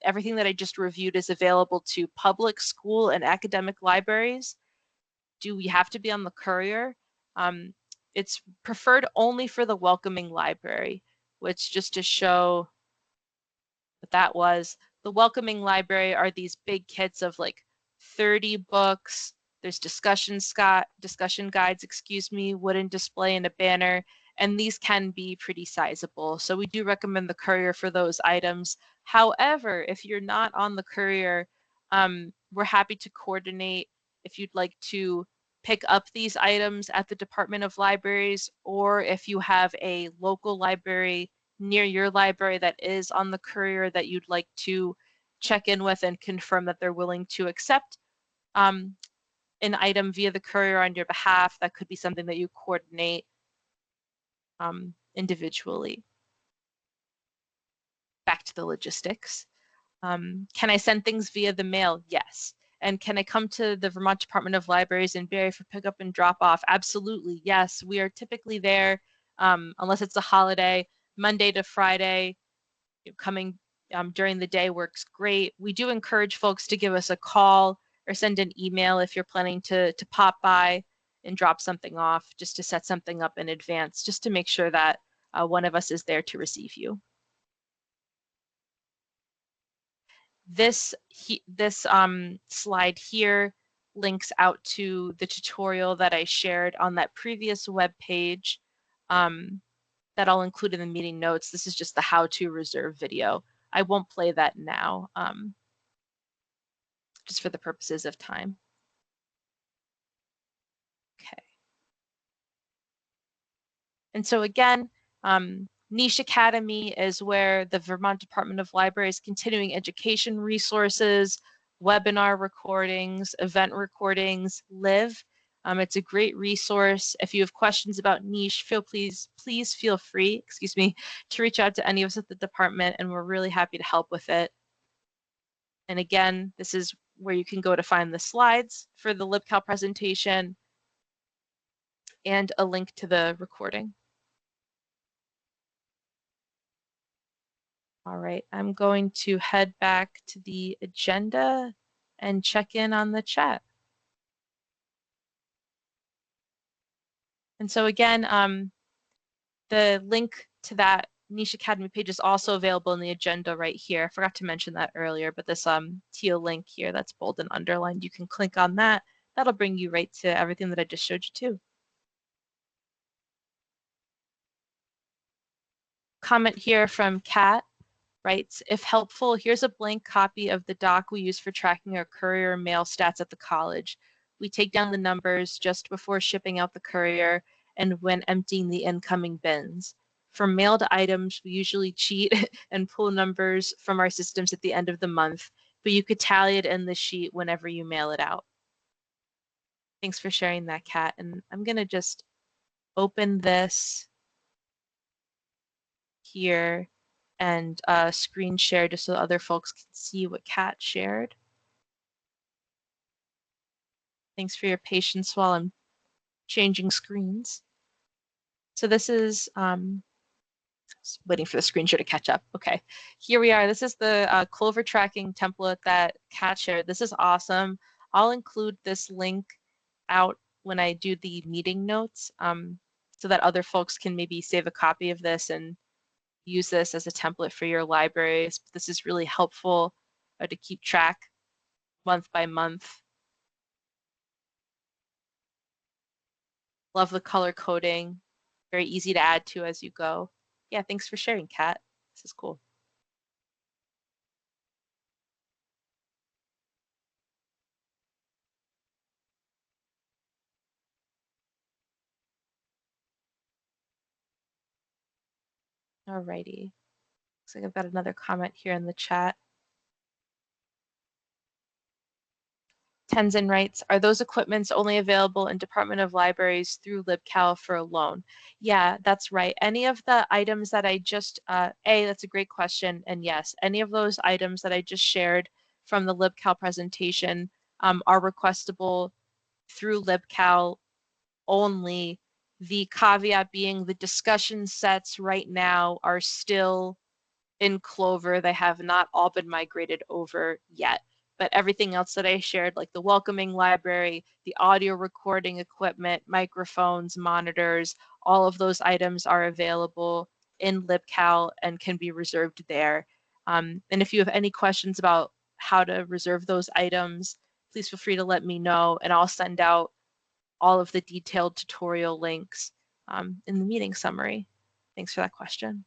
Everything that I just reviewed is available to public, school, and academic libraries. Do we have to be on the courier? It's preferred only for the welcoming library, which just to show what that was, the welcoming library are these big kits of like 30 books. There's discussion guides, wooden display and a banner, and these can be pretty sizable. So we do recommend the courier for those items. However, if you're not on the courier, we're happy to coordinate if you'd like to pick up these items at the Department of Libraries, or if you have a local library near your library that is on the courier that you'd like to check in with and confirm that they're willing to accept an item via the courier on your behalf, that could be something that you coordinate individually. Back to the logistics. Can I send things via the mail? Yes. And can I come to the Vermont Department of Libraries in Barre for pickup and drop off? Absolutely, yes. We are typically there, unless it's a holiday, Monday to Friday. Coming during the day works great. We do encourage folks to give us a call or send an email if you're planning to pop by and drop something off, just to set something up in advance, just to make sure that one of us is there to receive you. This slide here links out to the tutorial that I shared on that previous web page that that I'll include in the meeting notes. This is just the how to reserve video. I won't play that now, just for the purposes of time. Okay. And so again, Niche Academy is where the Vermont Department of Libraries continuing education resources, webinar recordings, event recordings live. It's a great resource. If you have questions about Niche, please feel free, to reach out to any of us at the department, and we're really happy to help with it. And again, this is where you can go to find the slides for the LibCal presentation and a link to the recording. All right, I'm going to head back to the agenda and check in on the chat. And so again, the link to that Niche Academy page is also available in the agenda right here. I forgot to mention that earlier, but this teal link here that's bold and underlined, you can click on that. That'll bring you right to everything that I just showed you too. Comment here from Kat. Writes, if helpful, here's a blank copy of the doc we use for tracking our courier mail stats at the college. We take down the numbers just before shipping out the courier and when emptying the incoming bins. For mailed items, we usually cheat and pull numbers from our systems at the end of the month, but you could tally it in the sheet whenever you mail it out. Thanks for sharing that, Kat. And I'm going to just open this here and screen share just so other folks can see what Kat shared. Thanks for your patience while I'm changing screens. So this is, waiting for the screen share to catch up. Okay, here we are. This is the Clover tracking template that Kat shared. This is awesome. I'll include this link out when I do the meeting notes so that other folks can maybe save a copy of this and use this as a template for your libraries. This is really helpful to keep track month by month. Love the color coding. Very easy to add to as you go. Yeah, thanks for sharing, Kat. This is cool. Alrighty. Looks like I've got another comment here in the chat. Tenzin writes, are those equipments only available in Department of Libraries through LibCal for a loan? Yeah, that's right. Any of the items that I just, that's a great question. And yes, any of those items that I just shared from the LibCal presentation are requestable through LibCal only. The caveat being the discussion sets right now are still in Clover. They have not all been migrated over yet. But everything else that I shared, like the welcoming library, the audio recording equipment, microphones, monitors, all of those items are available in LibCal and can be reserved there. And if you have any questions about how to reserve those items, please feel free to let me know, and I'll send out all of the detailed tutorial links in the meeting summary. Thanks for that question.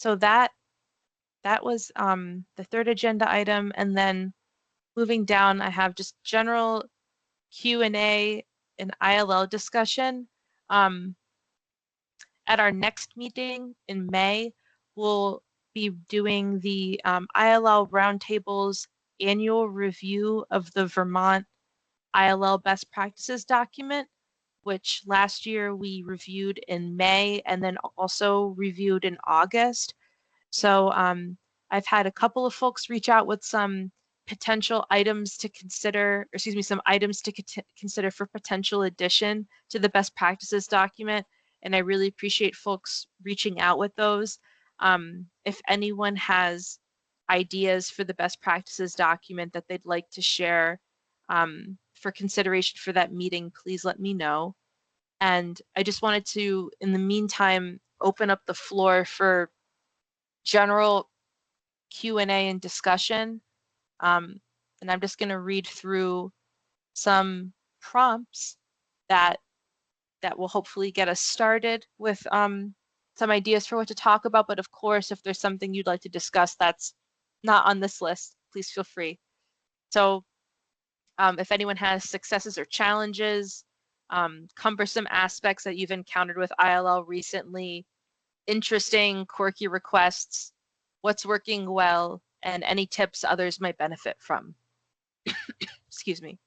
So that was the third agenda item, and then moving down, I have just general Q&A and ILL discussion. At our next meeting in May, we'll be doing the ILL Roundtable's annual review of the Vermont ILL best practices document, which last year we reviewed in May and then also reviewed in August. So I've had a couple of folks reach out with some potential items to consider, or excuse me, some items to consider for potential addition to the best practices document. And I really appreciate folks reaching out with those. If anyone has ideas for the best practices document that they'd like to share for consideration for that meeting, please let me know. And I just wanted to, in the meantime, open up the floor for general Q&A and discussion. And I'm just going to read through some prompts that will hopefully get us started with some ideas for what to talk about. But of course, if there's something you'd like to discuss that's not on this list, please feel free. So if anyone has successes or challenges, cumbersome aspects that you've encountered with ILL recently, interesting, quirky requests, what's working well, and any tips others might benefit from. Excuse me.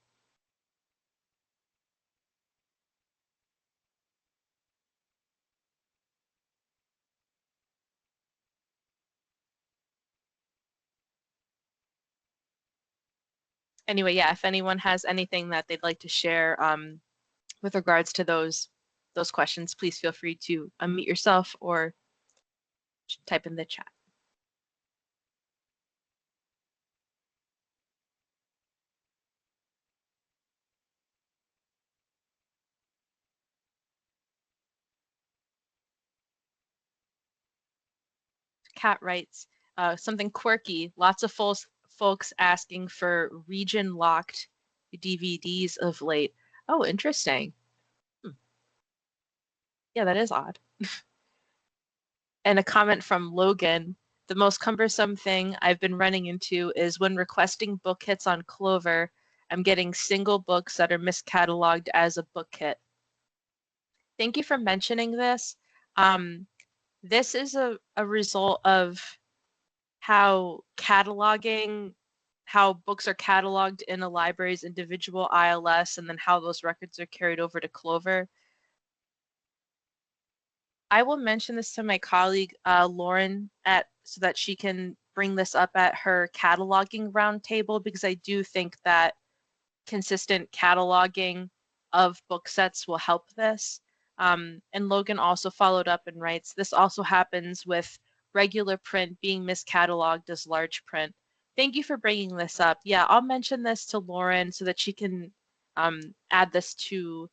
Anyway, yeah, if anyone has anything that they'd like to share with regards to those questions, please feel free to unmute yourself or type in the chat. Kat writes, something quirky, lots of folks asking for region-locked DVDs of late. Oh, interesting. Yeah, that is odd. And a comment from Logan, the most cumbersome thing I've been running into is when requesting book hits on Clover, I'm getting single books that are miscatalogued as a book hit. Thank you for mentioning this. This is a result of how books are cataloged in a library's individual ILS and then how those records are carried over to Clover. I will mention this to my colleague, Lauren, so that she can bring this up at her cataloging roundtable, because I do think that consistent cataloging of book sets will help this. And Logan also followed up and writes, this also happens with regular print being miscatalogued as large print. Thank you for bringing this up. Yeah, I'll mention this to Lauren so that she can add this to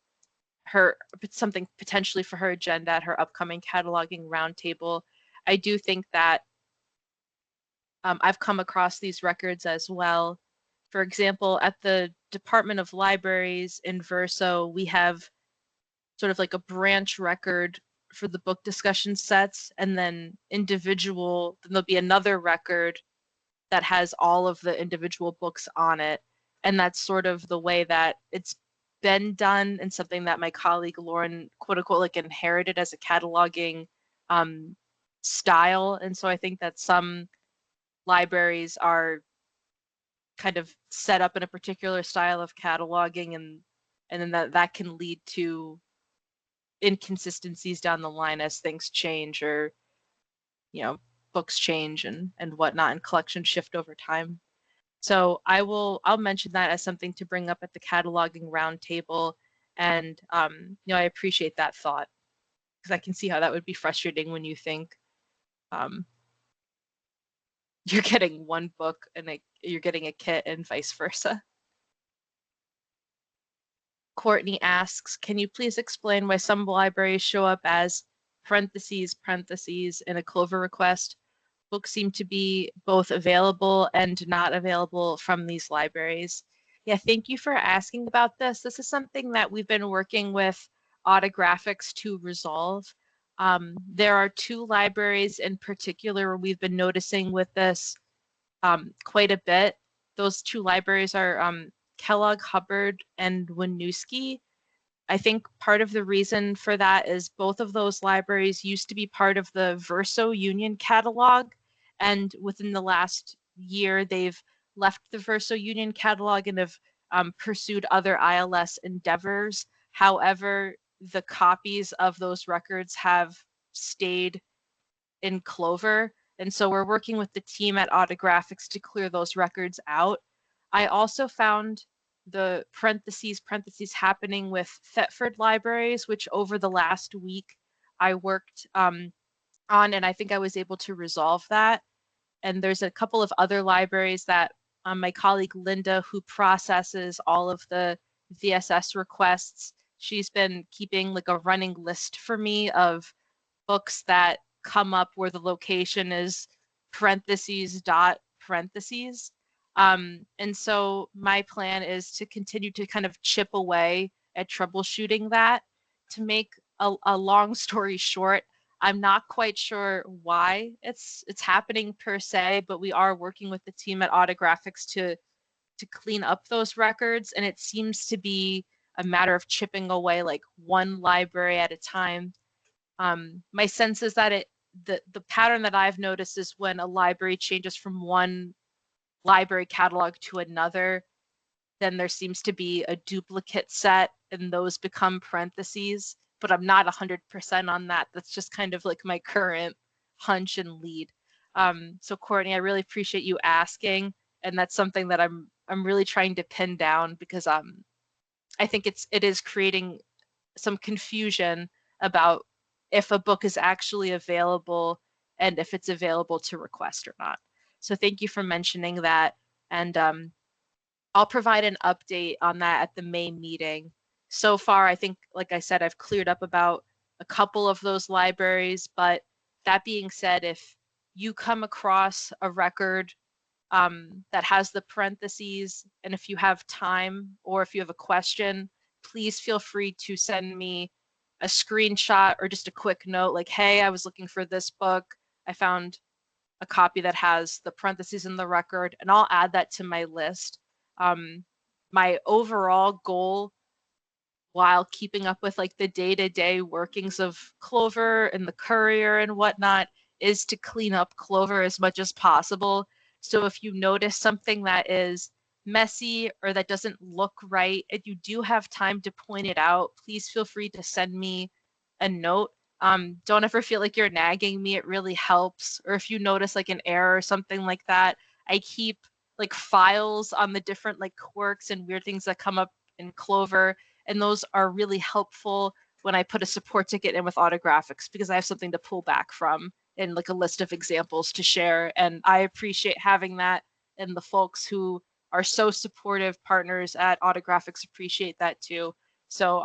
something potentially for her agenda at her upcoming cataloging roundtable. I do think that I've come across these records as well. For example, at the Department of Libraries in Verso, we have sort of like a branch record for the book discussion sets, and then then there'll be another record that has all of the individual books on it. And that's sort of the way that it's been done, and something that my colleague Lauren, quote unquote, like inherited as a cataloging style. And so I think that some libraries are kind of set up in a particular style of cataloging, and then that can lead to inconsistencies down the line as things change, or books change and whatnot, and collections shift over time. So I'll mention that as something to bring up at the cataloging roundtable, and I appreciate that thought, because I can see how that would be frustrating when you think you're getting one book and you're getting a kit and vice versa. Courtney asks, can you please explain why some libraries show up as parentheses in a Clover request? Books seem to be both available and not available from these libraries. Yeah, thank you for asking about this. This is something that we've been working with Autographics to resolve. There are two libraries in particular we've been noticing with this quite a bit. Those two libraries are Kellogg Hubbard and Winooski. I think part of the reason for that is both of those libraries used to be part of the Verso Union catalog, and within the last year they've left the Verso Union catalog and have pursued other ILS endeavors. However, the copies of those records have stayed in Clover, and so we're working with the team at Autographics to clear those records out. I also found the parentheses happening with Thetford libraries, which over the last week I worked on, and I think I was able to resolve that. And there's a couple of other libraries that my colleague Linda, who processes all of the VSS requests, she's been keeping like a running list for me of books that come up where the location is parentheses dot parentheses. And so my plan is to continue to kind of chip away at troubleshooting that. To make a long story short, I'm not quite sure why it's happening per se, but we are working with the team at Autographics to clean up those records, and it seems to be a matter of chipping away like one library at a time. My sense is that the pattern that I've noticed is when a library changes from one library catalog to another, then there seems to be a duplicate set and those become parentheses, but I'm not 100% on that. That's just kind of like my current hunch and lead. So Courtney, I really appreciate you asking, and that's something that I'm really trying to pin down because I think it is creating some confusion about if a book is actually available and if it's available to request or not. So thank you for mentioning that. And I'll provide an update on that at the May meeting. So far, I think, like I said, I've cleared up about a couple of those libraries. But that being said, if you come across a record that has the parentheses, and if you have time or if you have a question, please feel free to send me a screenshot or just a quick note like, hey, I was looking for this book. I found a copy that has the parentheses in the record, and I'll add that to my list. My overall goal, while keeping up with like the day-to-day workings of Clover and the courier and whatnot, is to clean up Clover as much as possible. So if you notice something that is messy or that doesn't look right and you do have time to point it out, please feel free to send me a note. Don't ever feel like you're nagging me. It really helps. Or if you notice like an error or something like that, I keep like files on the different like quirks and weird things that come up in Clover, and those are really helpful when I put a support ticket in with Autographics because I have something to pull back from and like a list of examples to share. And I appreciate having that, and the folks who are so supportive partners at Autographics appreciate that too. So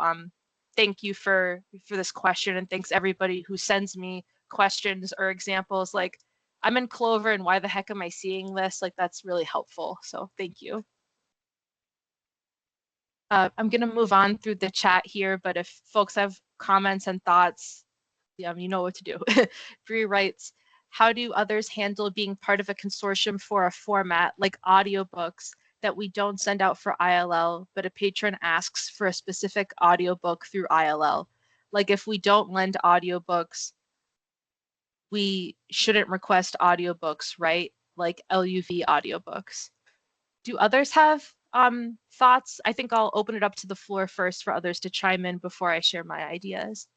thank you for this question, and thanks everybody who sends me questions or examples like, I'm in Clover and why the heck am I seeing this? Like, that's really helpful. So thank you. I'm going to move on through the chat here, but if folks have comments and thoughts, you know what to do. Bree writes, how do others handle being part of a consortium for a format like audiobooks that we don't send out for ILL, but a patron asks for a specific audiobook through ILL? Like if we don't lend audiobooks, we shouldn't request audiobooks, right? Like LUV audiobooks. Do others have thoughts? I think I'll open it up to the floor first for others to chime in before I share my ideas.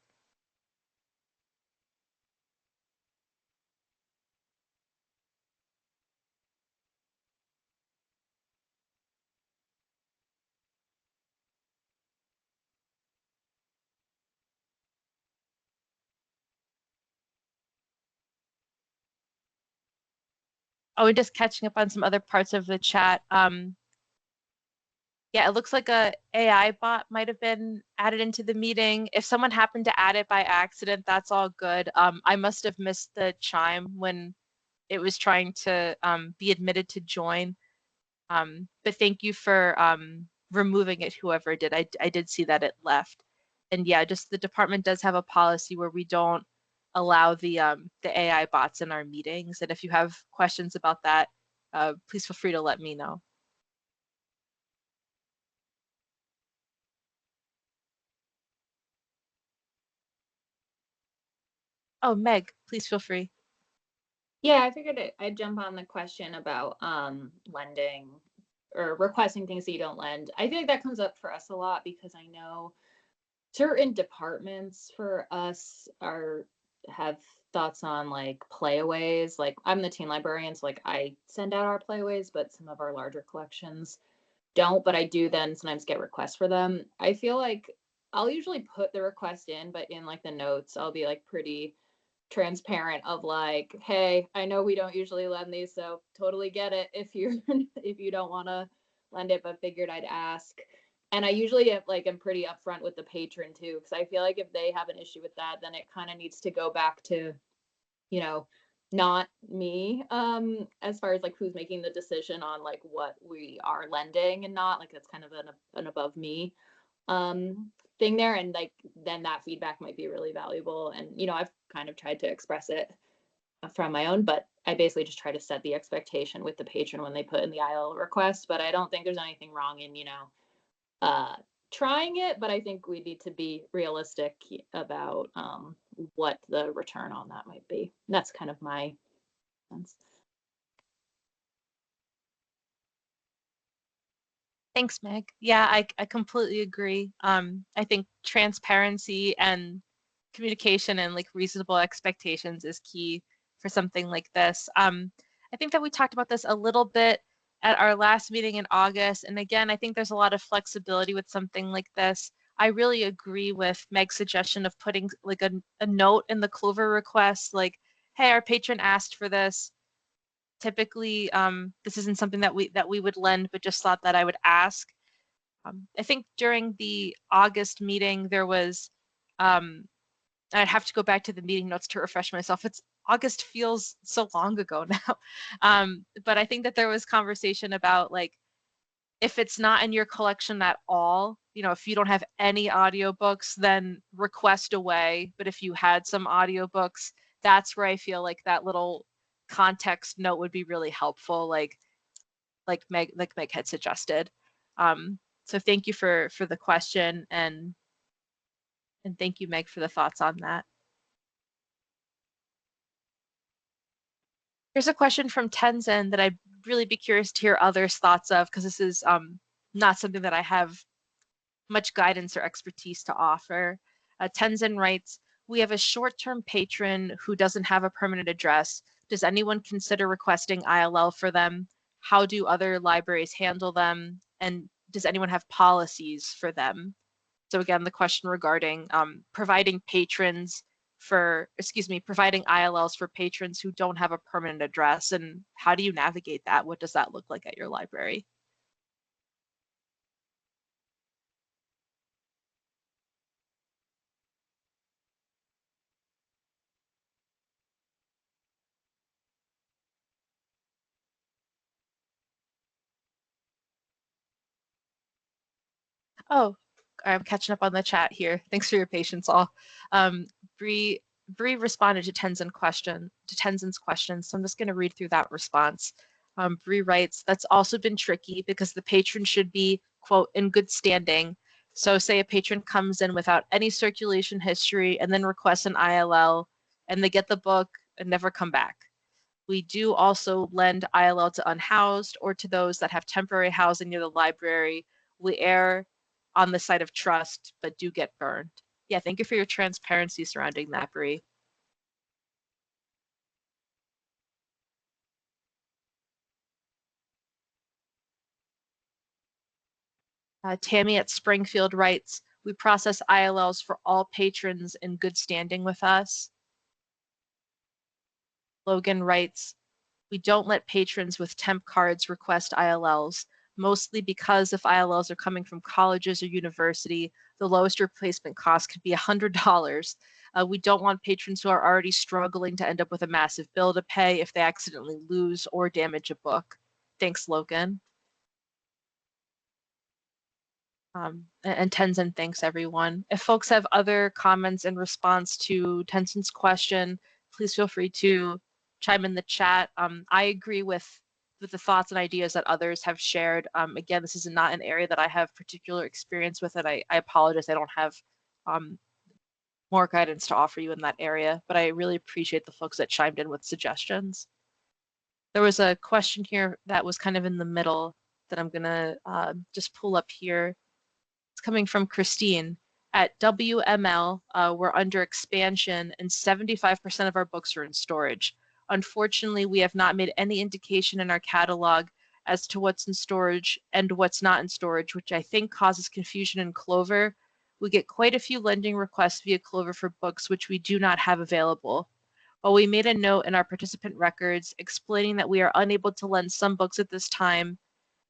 Oh, and just catching up on some other parts of the chat. Yeah, it looks like a AI bot might have been added into the meeting. If someone happened to add it by accident, that's all good. I must have missed the chime when it was trying to be admitted to join. But thank you for removing it, whoever did. I did see that it left. And yeah, just the department does have a policy where we don't allow the AI bots in our meetings. And if you have questions about that, please feel free to let me know. Oh, Meg, please feel free. Yeah, I figured I'd jump on the question about lending or requesting things that you don't lend. I feel like that comes up for us a lot because I know certain departments for us have thoughts on like playaways. Like I'm the teen librarian, so like I send out our playaways, but some of our larger collections don't. But I do then sometimes get requests for them. I feel like I'll usually put the request in, but in like the notes, I'll be like pretty transparent of like, hey, I know we don't usually lend these, so totally get it if you if you don't want to lend it, but figured I'd ask. And I usually am pretty upfront with the patron too, because I feel like if they have an issue with that, then it kind of needs to go back to, you know, not me, as far as like who's making the decision on like what we are lending and not. Like that's kind of an above me thing there, and like then that feedback might be really valuable. And I've kind of tried to express it from my own, but I basically just try to set the expectation with the patron when they put in the IL request. But I don't think there's anything wrong in uh trying it, but I think we need to be realistic about what the return on that might be. And that's kind of my sense. Thanks, Meg. Yeah, I completely agree. I think transparency and communication and like reasonable expectations is key for something like this. I think that we talked about this a little bit at our last meeting in August. And again, I think there's a lot of flexibility with something like this. I really agree with Meg's suggestion of putting like a note in the Clover request, like, hey, our patron asked for this. Typically, this isn't something that we would lend, but just thought that I would ask. I think during the August meeting, there was, I'd have to go back to the meeting notes to refresh myself. It's August feels so long ago now. But I think that there was conversation about like, if it's not in your collection at all, if you don't have any audiobooks, then request away. But if you had some audiobooks, that's where I feel like that little context note would be really helpful, like Meg had suggested. So thank you for the question, and thank you, Meg, for the thoughts on that. Here's a question from Tenzin that I'd really be curious to hear others' thoughts of, because this is not something that I have much guidance or expertise to offer. Tenzin writes, we have a short-term patron who doesn't have a permanent address. Does anyone consider requesting ILL for them? How do other libraries handle them? And does anyone have policies for them? So again, the question regarding providing providing ILLs for patrons who don't have a permanent address, and how do you navigate that? What does that look like at your library? Oh, I'm catching up on the chat here. Thanks for your patience, all. Um, Bree responded to Tenzin's question, so I'm just going to read through that response. Bree writes, that's also been tricky because the patron should be, quote, in good standing. So say a patron comes in without any circulation history and then requests an ILL, and they get the book and never come back. We do also lend ILL to unhoused or to those that have temporary housing near the library. We err on the side of trust, but do get burned. Yeah, thank you for your transparency surrounding that, Bree. Tammy at Springfield writes, we process ILLs for all patrons in good standing with us. Logan writes, we don't let patrons with temp cards request ILLs, mostly because if ILLs are coming from colleges or university, the lowest replacement cost could be $100. We don't want patrons who are already struggling to end up with a massive bill to pay if they accidentally lose or damage a book. Thanks, Logan. And Tenzin, thanks everyone. If folks have other comments in response to Tenzin's question, please feel free to chime in the chat. I agree with the thoughts and ideas that others have shared. Again, this is not an area that I have particular experience with, and I apologize I don't have more guidance to offer you in that area, but I really appreciate the folks that chimed in with suggestions. There was a question here that was kind of in the middle that I'm gonna just pull up here. It's coming from Christine. At WML, we're under expansion and 75% of our books are in storage. Unfortunately, we have not made any indication in our catalog as to what's in storage and what's not in storage, which I think causes confusion in Clover. We get quite a few lending requests via Clover for books which we do not have available. While we made a note in our participant records explaining that we are unable to lend some books at this time,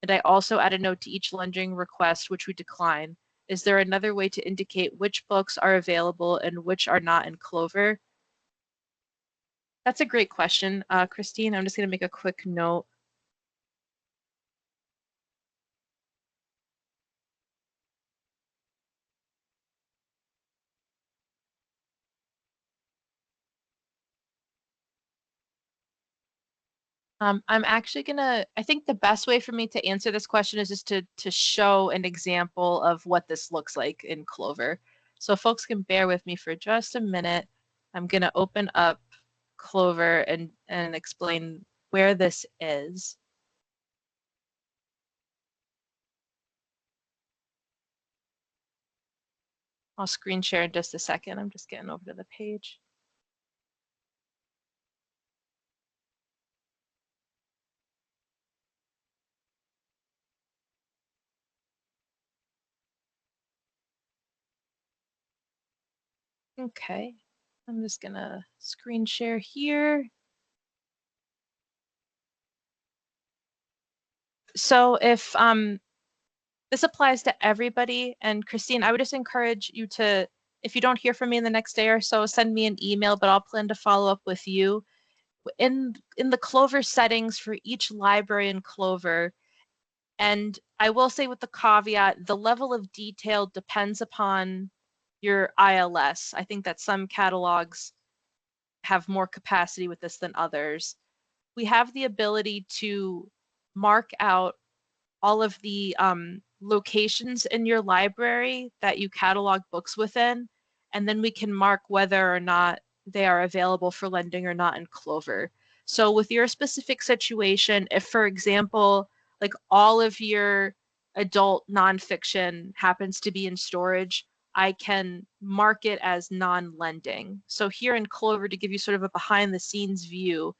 and I also add a note to each lending request which we decline. Is there another way to indicate which books are available and which are not in Clover? That's a great question, Christine. I'm just going to make a quick note. I'm actually gonna, I think the best way for me to answer this question is just to show an example of what this looks like in Clover. So folks can bear with me for just a minute. I'm gonna open up Clover and explain where this is. I'll screen share in just a second. I'm just getting over to the page. Okay, I'm just gonna screen share here. So if this applies to everybody, and Christine, I would just encourage you to, if you don't hear from me in the next day or so, send me an email, but I'll plan to follow up with you. In the Clover settings for each library in Clover, and I will say with the caveat, the level of detail depends upon your ILS. I think that some catalogs have more capacity with this than others. We have the ability to mark out all of the locations in your library that you catalog books within, and then we can mark whether or not they are available for lending or not in Clover. So with your specific situation, if for example, like all of your adult nonfiction happens to be in storage, I can mark it as non-lending. So here in Clover, to give you sort of a behind the scenes view,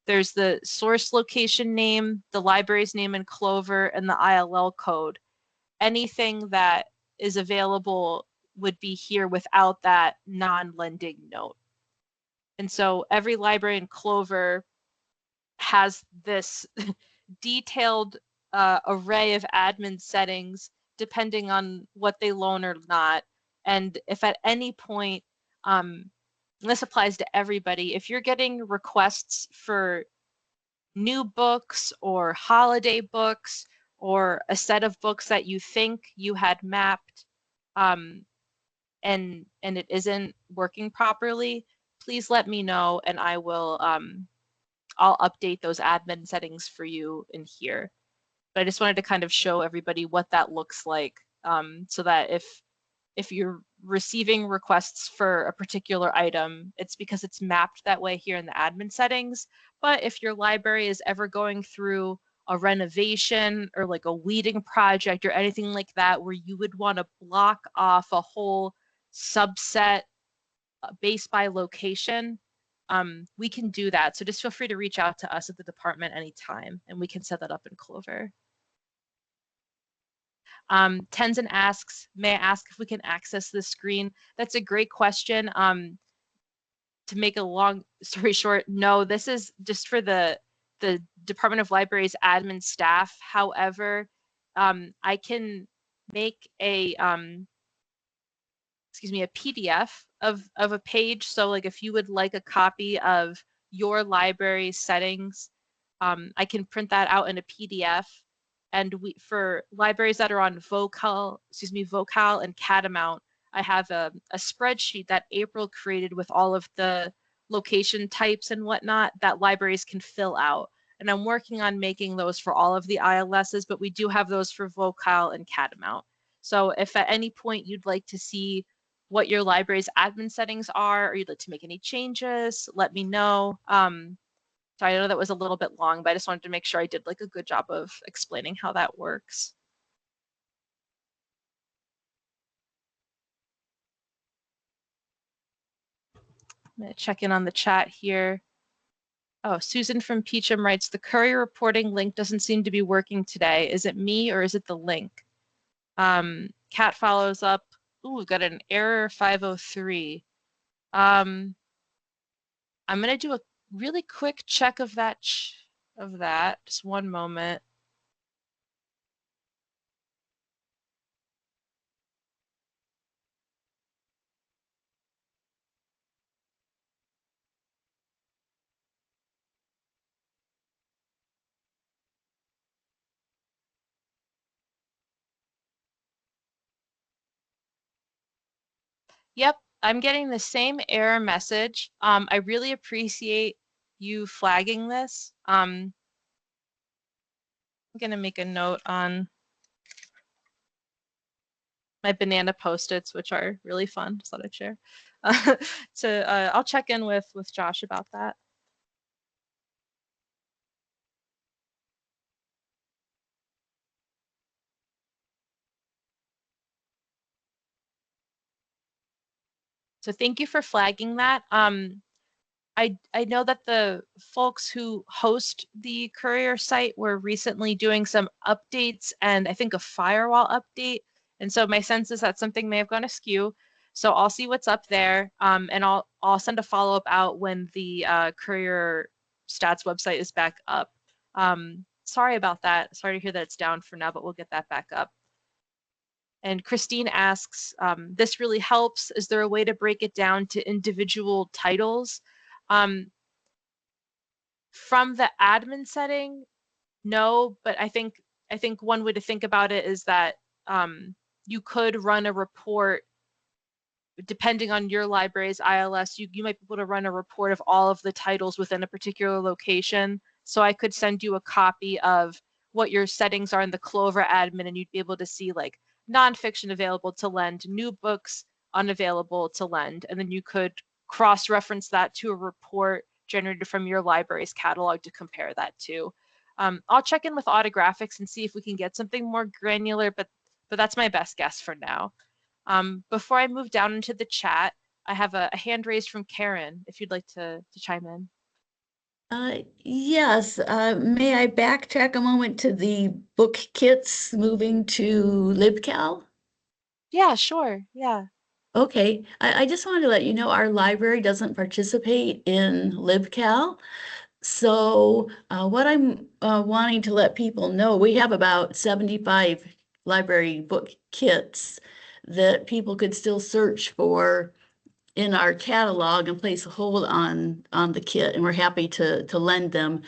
there's the source location name, the library's name in Clover, and the ILL code. Anything that is available would be here without that non-lending note. And so every library in Clover has this detailed array of admin settings depending on what they loan or not. And if at any point, this applies to everybody, if you're getting requests for new books or holiday books or a set of books that you think you had mapped, um, and it isn't working properly, please let me know and I will I'll update those admin settings for you in here. But I just wanted to kind of show everybody what that looks like, so that if you're receiving requests for a particular item, it's because it's mapped that way here in the admin settings. But if your library is ever going through a renovation or like a weeding project or anything like that, where you would want to block off a whole subset based by location, we can do that. So just feel free to reach out to us at the department anytime, and we can set that up in Clover. Tenzin asks, may I ask if we can access this screen? That's a great question. To make a long story short, no, this is just for the Department of Libraries admin staff. However, I can make a excuse me, a PDF of a page. So like if you would like a copy of your library settings, I can print that out in a PDF. And for libraries that are on Vocal and Catamount, I have a spreadsheet that April created with all of the location types and whatnot that libraries can fill out. And I'm working on making those for all of the ILSs, but we do have those for Vocal and Catamount. So if at any point you'd like to see what your library's admin settings are, or you'd like to make any changes, let me know. So I know that was a little bit long, but I just wanted to make sure I did like a good job of explaining how that works. I'm gonna check in on the chat here. Oh, Susan from Peacham writes, the courier reporting link doesn't seem to be working today. Is it me or is it the link? Kat follows up, ooh, we've got an error 503. I'm gonna do a really quick check of that, just one moment. Yep, I'm getting the same error message. I really appreciate you flagging this. I'm gonna make a note on my banana post-its, which are really fun. Just thought I'd share. I'll check in with Josh about that. So thank you for flagging that. I know that the folks who host the courier site were recently doing some updates and I think a firewall update. And so my sense is that something may have gone askew. So I'll see what's up there, and I'll send a follow-up out when the courier stats website is back up. Sorry about that. Sorry to hear that it's down for now, but we'll get that back up. And Christine asks, this really helps. Is there a way to break it down to individual titles? From the admin setting, no, but I think one way to think about it is that you could run a report depending on your library's ILS. You might be able to run a report of all of the titles within a particular location. So I could send you a copy of what your settings are in the Clover admin, and you'd be able to see like nonfiction available to lend, new books unavailable to lend, and then you could cross-reference that to a report generated from your library's catalog to compare that to. I'll check in with Autographics and see if we can get something more granular, but that's my best guess for now. Before I move down into the chat, I have a hand raised from Karen, if you'd like to chime in. Yes, may I backtrack a moment to the book kits moving to LibCal? Yeah, sure. Yeah. Okay, I just wanted to let you know our library doesn't participate in LibCal. So what I'm wanting to let people know, we have about 75 library book kits that people could still search for in our catalog and place a hold on the kit, and we're happy to lend them.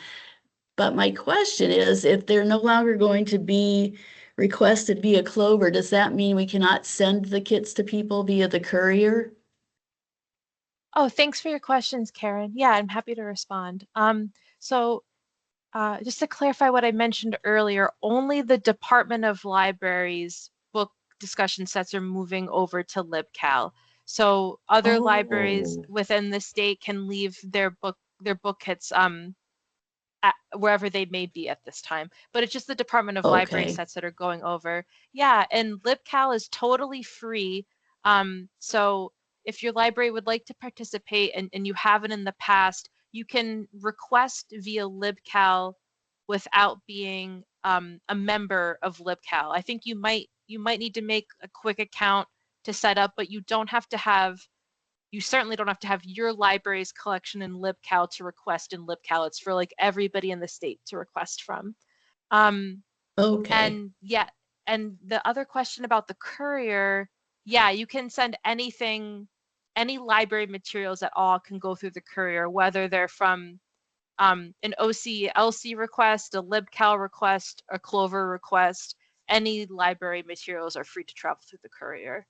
But my question is, if they're no longer going to be requested via Clover, does that mean we cannot send the kits to people via the courier? Oh, thanks for your questions, Karen. Yeah, I'm happy to respond. So just to clarify what I mentioned earlier, only the Department of Libraries book discussion sets are moving over to LibCal. So other libraries Oh, within the state can leave their book kits wherever they may be at this time. But it's just the Department of Library okay. sets that are going over. Yeah, and LibCal is totally free. So if your library would like to participate and you haven't in the past, you can request via LibCal without being a member of LibCal. I think you might need to make a quick account to set up, but you certainly don't have to have your library's collection in LibCal to request in LibCal. It's for like everybody in the state to request from. Um, Okay. and yeah, and the other question about the courier, yeah, you can send anything, any library materials at all can go through the courier, whether they're from an OCLC request, a LibCal request, a Clover request. Any library materials are free to travel through the courier.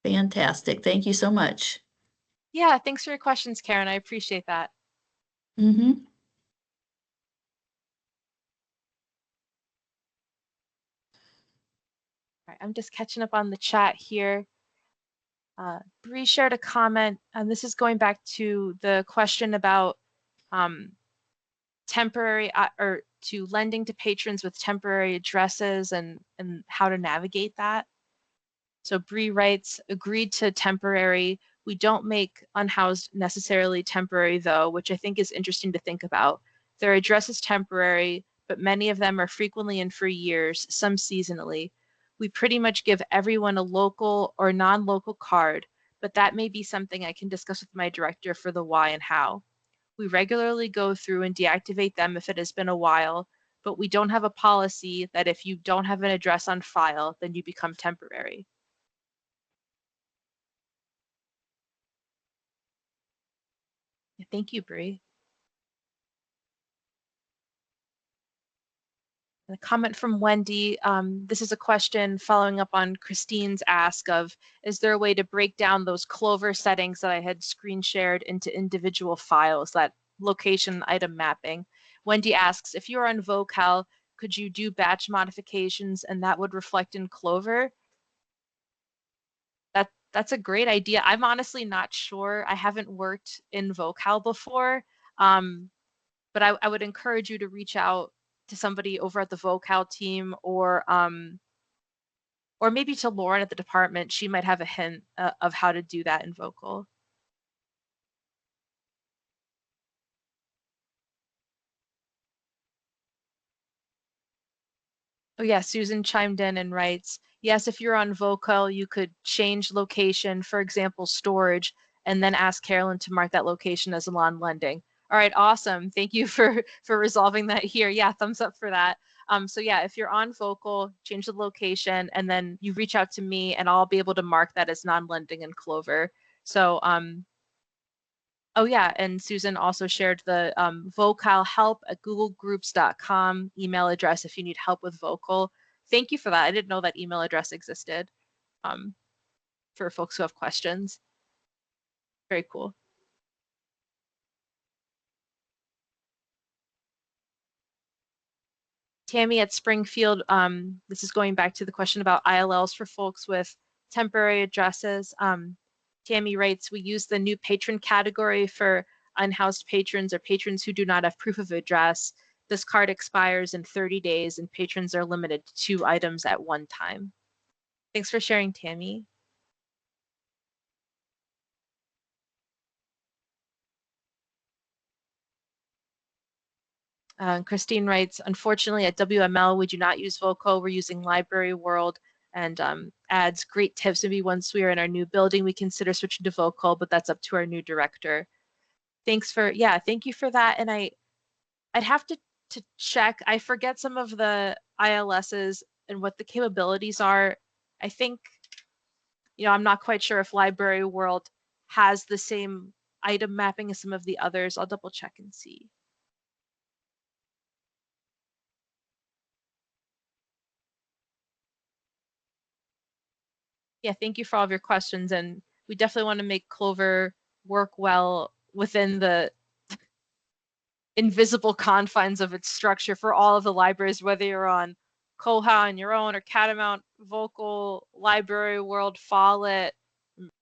Fantastic. Thank you so much. Yeah, thanks for your questions, Karen. I appreciate that. Mm-hmm. All right, I'm just catching up on the chat here. Bree shared a comment, and this is going back to the question about um, temporary or to lending to patrons with temporary addresses and how to navigate that. So Bree writes, agreed to temporary. We don't make unhoused necessarily temporary though, which I think is interesting to think about. Their address is temporary, but many of them are frequently in for years, some seasonally. We pretty much give everyone a local or non-local card, but that may be something I can discuss with my director for the why and how. We regularly go through and deactivate them if it has been a while, but we don't have a policy that if you don't have an address on file, then you become temporary. Thank you, Bree. A comment from Wendy. This is a question following up on Christine's ask of, is there a way to break down those Clover settings that I had screen shared into individual files, that location item mapping? Wendy asks, if you're on Vocal, could you do batch modifications and that would reflect in Clover? That's a great idea. I'm honestly not sure. I haven't worked in Vocal before. But I would encourage you to reach out to somebody over at the Vocal team or maybe to Lauren at the department. She might have a hint of how to do that in Vocal. Oh yeah, Susan chimed in and writes, yes, if you're on Vocal, you could change location, for example, storage, and then ask Carolyn to mark that location as lawn lending. All right, awesome. Thank you for resolving that here. Yeah, thumbs up for that. So yeah, if you're on Vocal, change the location, and then you reach out to me, and I'll be able to mark that as non-lending in Clover. So oh yeah, and Susan also shared the vocalhelp@googlegroups.com email address if you need help with Vocal. Thank you for that. I didn't know that email address existed for folks who have questions. Very cool. Tammy at Springfield, this is going back to the question about ILLs for folks with temporary addresses. Tammy writes, we use the new patron category for unhoused patrons or patrons who do not have proof of address. This card expires in 30 days and patrons are limited to 2 items at one time. Thanks for sharing, Tammy. Christine writes, unfortunately at WML, we do not use Vocal. We're using Library World, and adds great tips. Maybe once we are in our new building, we consider switching to Vocal, but that's up to our new director. Thanks for, yeah, thank you for that. And I'd have to check. I forget some of the ILSs and what the capabilities are. I think, I'm not quite sure if Library World has the same item mapping as some of the others. I'll double check and see. Yeah, thank you for all of your questions. And we definitely want to make Clover work well within the invisible confines of its structure for all of the libraries, whether you're on Koha on your own or Catamount, Vocal, Library World, Follett,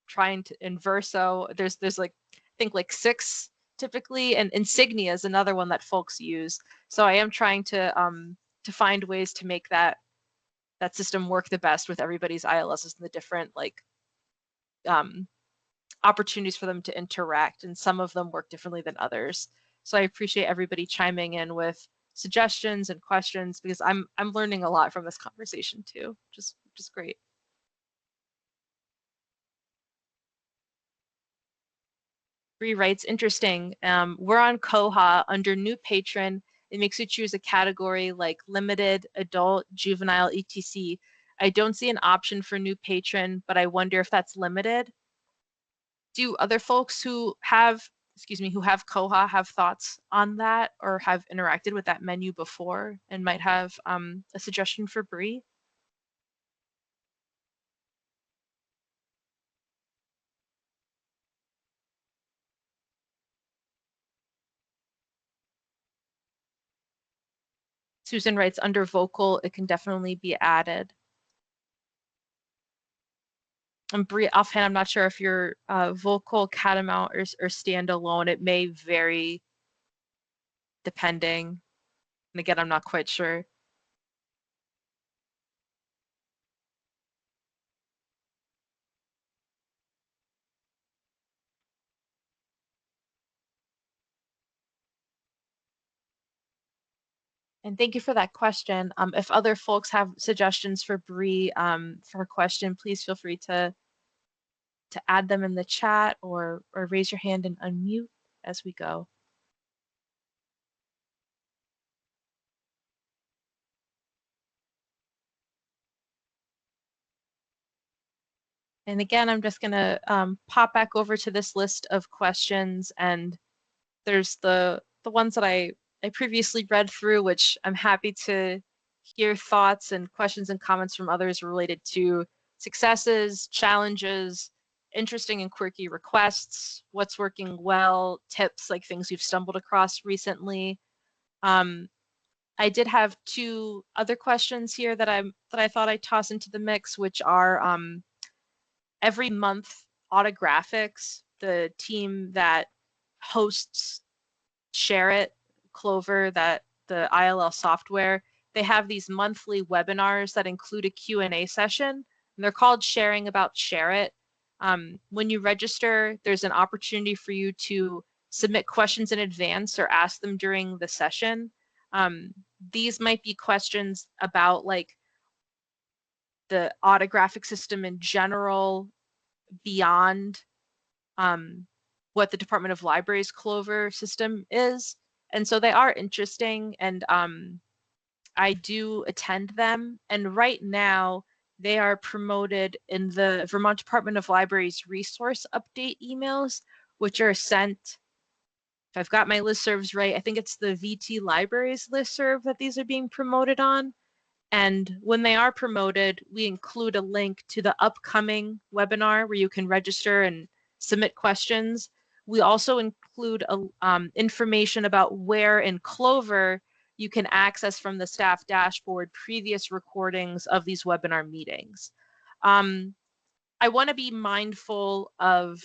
trying to Inverso. There's like, I think like 6 typically, and Insignia is another one that folks use. So I am trying to find ways to make that system work the best with everybody's ILSs and the different like opportunities for them to interact, and some of them work differently than others. So I appreciate everybody chiming in with suggestions and questions, because I'm learning a lot from this conversation too, which is great. Bree writes, interesting. We're on Koha under new patron. It makes you choose a category like limited, adult, juvenile, etc. I don't see an option for new patron, but I wonder if that's limited. Do other folks who have, who have Koha have thoughts on that or have interacted with that menu before and might have a suggestion for Bree? Susan writes, under Vocal, it can definitely be added. And Bree, offhand, I'm not sure if you're Vocal, Catamount, or standalone. It may vary depending. And again, I'm not quite sure. And thank you for that question. If other folks have suggestions for Bree for her question, please feel free to add them in the chat or raise your hand and unmute as we go. And again, I'm just going to pop back over to this list of questions, and there's the ones that I previously read through, which I'm happy to hear thoughts and questions and comments from others related to successes, challenges, interesting and quirky requests, what's working well, tips, like things you've stumbled across recently. I did have two other questions here that I thought I'd toss into the mix, which are every month Autographics, the team that hosts Share It, Clover, that the ILL software, they have these monthly webinars that include a Q&A session, and they're called Sharing About Share It. When you register, there's an opportunity for you to submit questions in advance or ask them during the session. These might be questions about like the autographic system in general, beyond what the Department of Libraries Clover system is. And so they are interesting, and I do attend them. And right now they are promoted in the Vermont Department of Libraries resource update emails, which are sent, if I've got my listservs right, I think it's the VT Libraries listserv that these are being promoted on. And when they are promoted, we include a link to the upcoming webinar where you can register and submit questions. We also include information about where in Clover you can access from the staff dashboard previous recordings of these webinar meetings. I want to be mindful of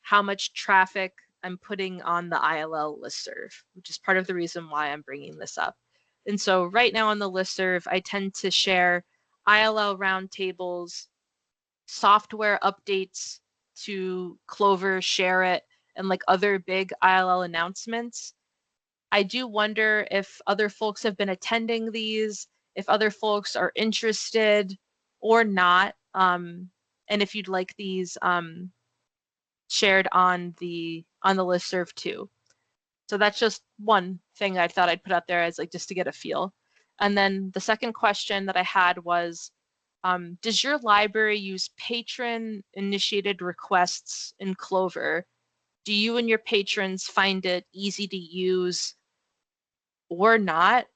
how much traffic I'm putting on the ILL listserv, which is part of the reason why I'm bringing this up. And so right now on the listserv, I tend to share ILL roundtables, software updates to Clover, Share It, and like other big ILL announcements. I do wonder if other folks have been attending these, if other folks are interested or not, and if you'd like these shared on the listserv too. So that's just one thing I thought I'd put out there as like just to get a feel. And then the second question that I had was, does your library use patron initiated requests in Clover? Do you and your patrons find it easy to use or not?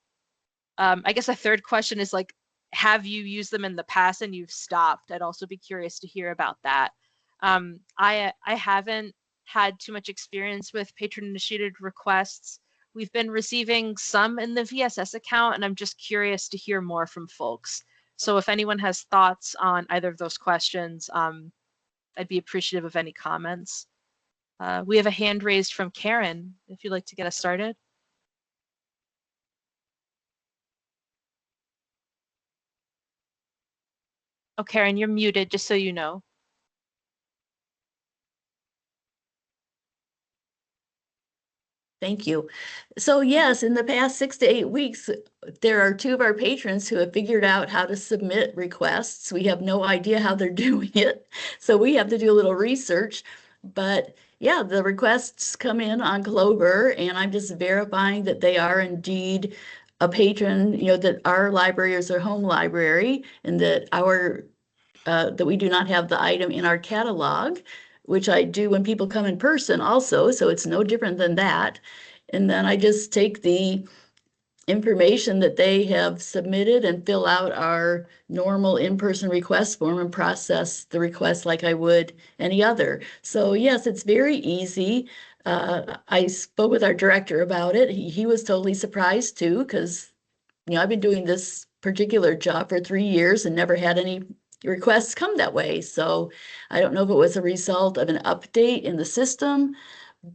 I guess a third question is like, have you used them in the past and you've stopped? I'd also be curious to hear about that. I haven't had too much experience with patron initiated requests. We've been receiving some in the VSS account, and I'm just curious to hear more from folks. So if anyone has thoughts on either of those questions, I'd be appreciative of any comments. We have a hand raised from Karen, if you'd like to get us started. Oh, Karen, you're muted, just so you know. Thank you. So yes, in the past 6 to 8 weeks, there are two of our patrons who have figured out how to submit requests. We have no idea how they're doing it, so we have to do a little research. But yeah, the requests come in on Clover, and I'm just verifying that they are indeed a patron, you know, that our library is their home library, and that that we do not have the item in our catalog, which I do when people come in person also, so it's no different than that. And then I just take the information that they have submitted and fill out our normal in-person request form and process the request like I would any other. So yes, it's very easy. I spoke with our director about it. He was totally surprised too, because I've been doing this particular job for 3 years and never had any requests come that way. So I don't know if it was a result of an update in the system,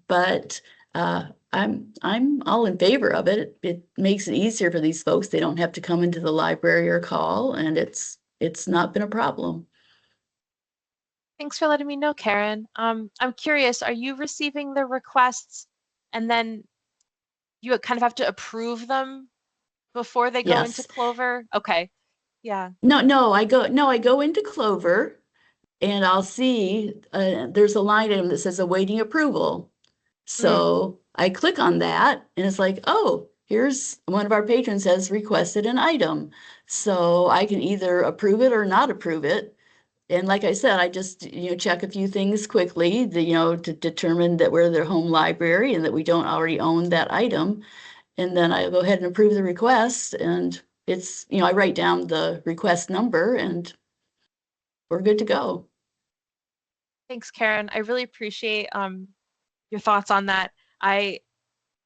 but I'm all in favor of it. It makes it easier for these folks. They don't have to come into the library or call, and it's not been a problem. Thanks for letting me know, Karen. I'm curious, are you receiving the requests and then you kind of have to approve them before they go into Yes. Clover? Okay. Yeah. No, I go into Clover and I'll see there's a line item that says awaiting approval. So I click on that and it's like, oh, here's one of our patrons has requested an item. So I can either approve it or not approve it. And like I said, I just, check a few things quickly, to determine that we're their home library and that we don't already own that item. And then I go ahead and approve the request, and it's, I write down the request number and we're good to go. Thanks, Karen. I really appreciate your thoughts on that. I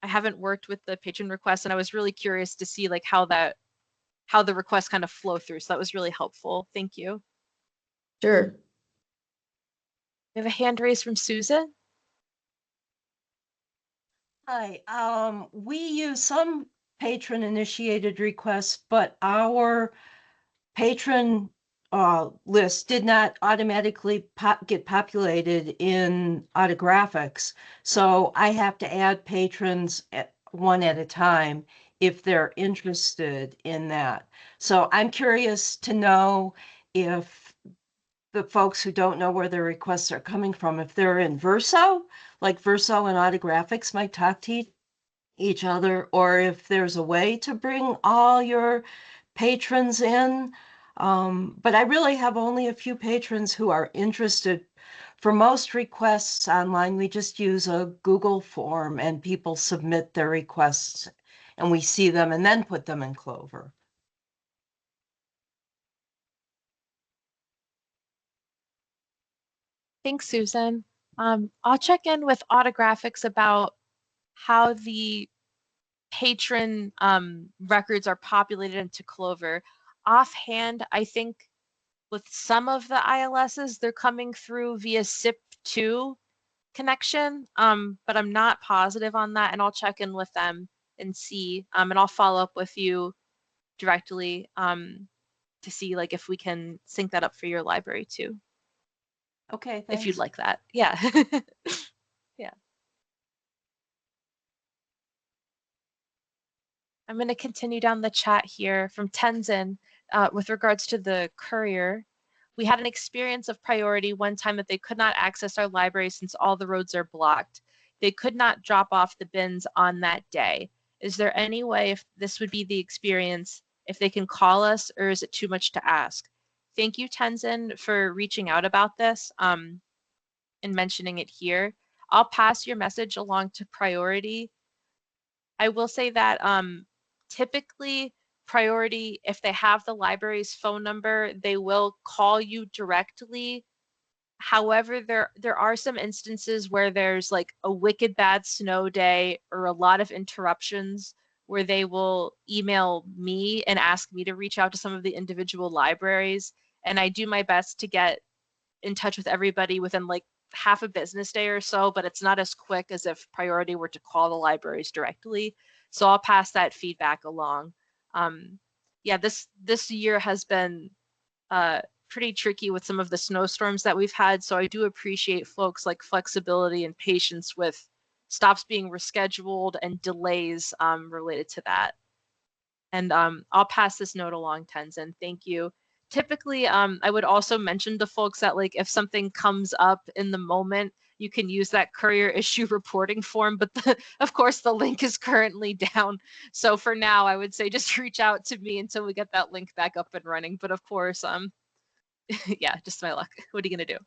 haven't worked with the patron request, and I was really curious to see like how the requests kind of flow through. So that was really helpful. Thank you. Sure. We have a hand raised from Susan. Hi, we use some patron-initiated requests, but our patron list did not automatically get populated in autographics. So I have to add patrons one at a time if they're interested in that. So I'm curious to know if the folks who don't know where their requests are coming from, if they're in Verso, like Verso and autographics might talk to each other, or if there's a way to bring all your patrons in. But I really have only a few patrons who are interested. For most requests online, we just use a Google form and people submit their requests and we see them and then put them in Clover. Thanks, Susan. I'll check in with autographics about how the patron records are populated into Clover. Offhand, I think with some of the ILSs, they're coming through via SIP2 connection, but I'm not positive on that, and I'll check in with them and see, and I'll follow up with you directly to see like if we can sync that up for your library too, Okay, thanks. if you'd like that. Yeah. Yeah. I'm going to continue down the chat here from Tenzin with regards to the courier. We had an experience of priority one time that they could not access our library since all the roads are blocked. They could not drop off the bins on that day. Is there any way if this would be the experience, if they can call us, or is it too much to ask? Thank you, Tenzin, for reaching out about this and mentioning it here. I'll pass your message along to priority. I will say that typically priority, if they have the library's phone number, they will call you directly. However, there are some instances where there's like a wicked bad snow day or a lot of interruptions where they will email me and ask me to reach out to some of the individual libraries. And I do my best to get in touch with everybody within like half a business day or so, but it's not as quick as if priority were to call the libraries directly. So I'll pass that feedback along. Yeah, this year has been pretty tricky with some of the snowstorms that we've had. So I do appreciate folks like flexibility and patience with stops being rescheduled and delays related to that. And I'll pass this note along, Tenzin. Thank you. Typically, I would also mention to folks that like if something comes up in the moment, you can use that courier issue reporting form, but of course the link is currently down. So for now, I would say just reach out to me until we get that link back up and running. But of course, yeah, just my luck. What are you gonna do?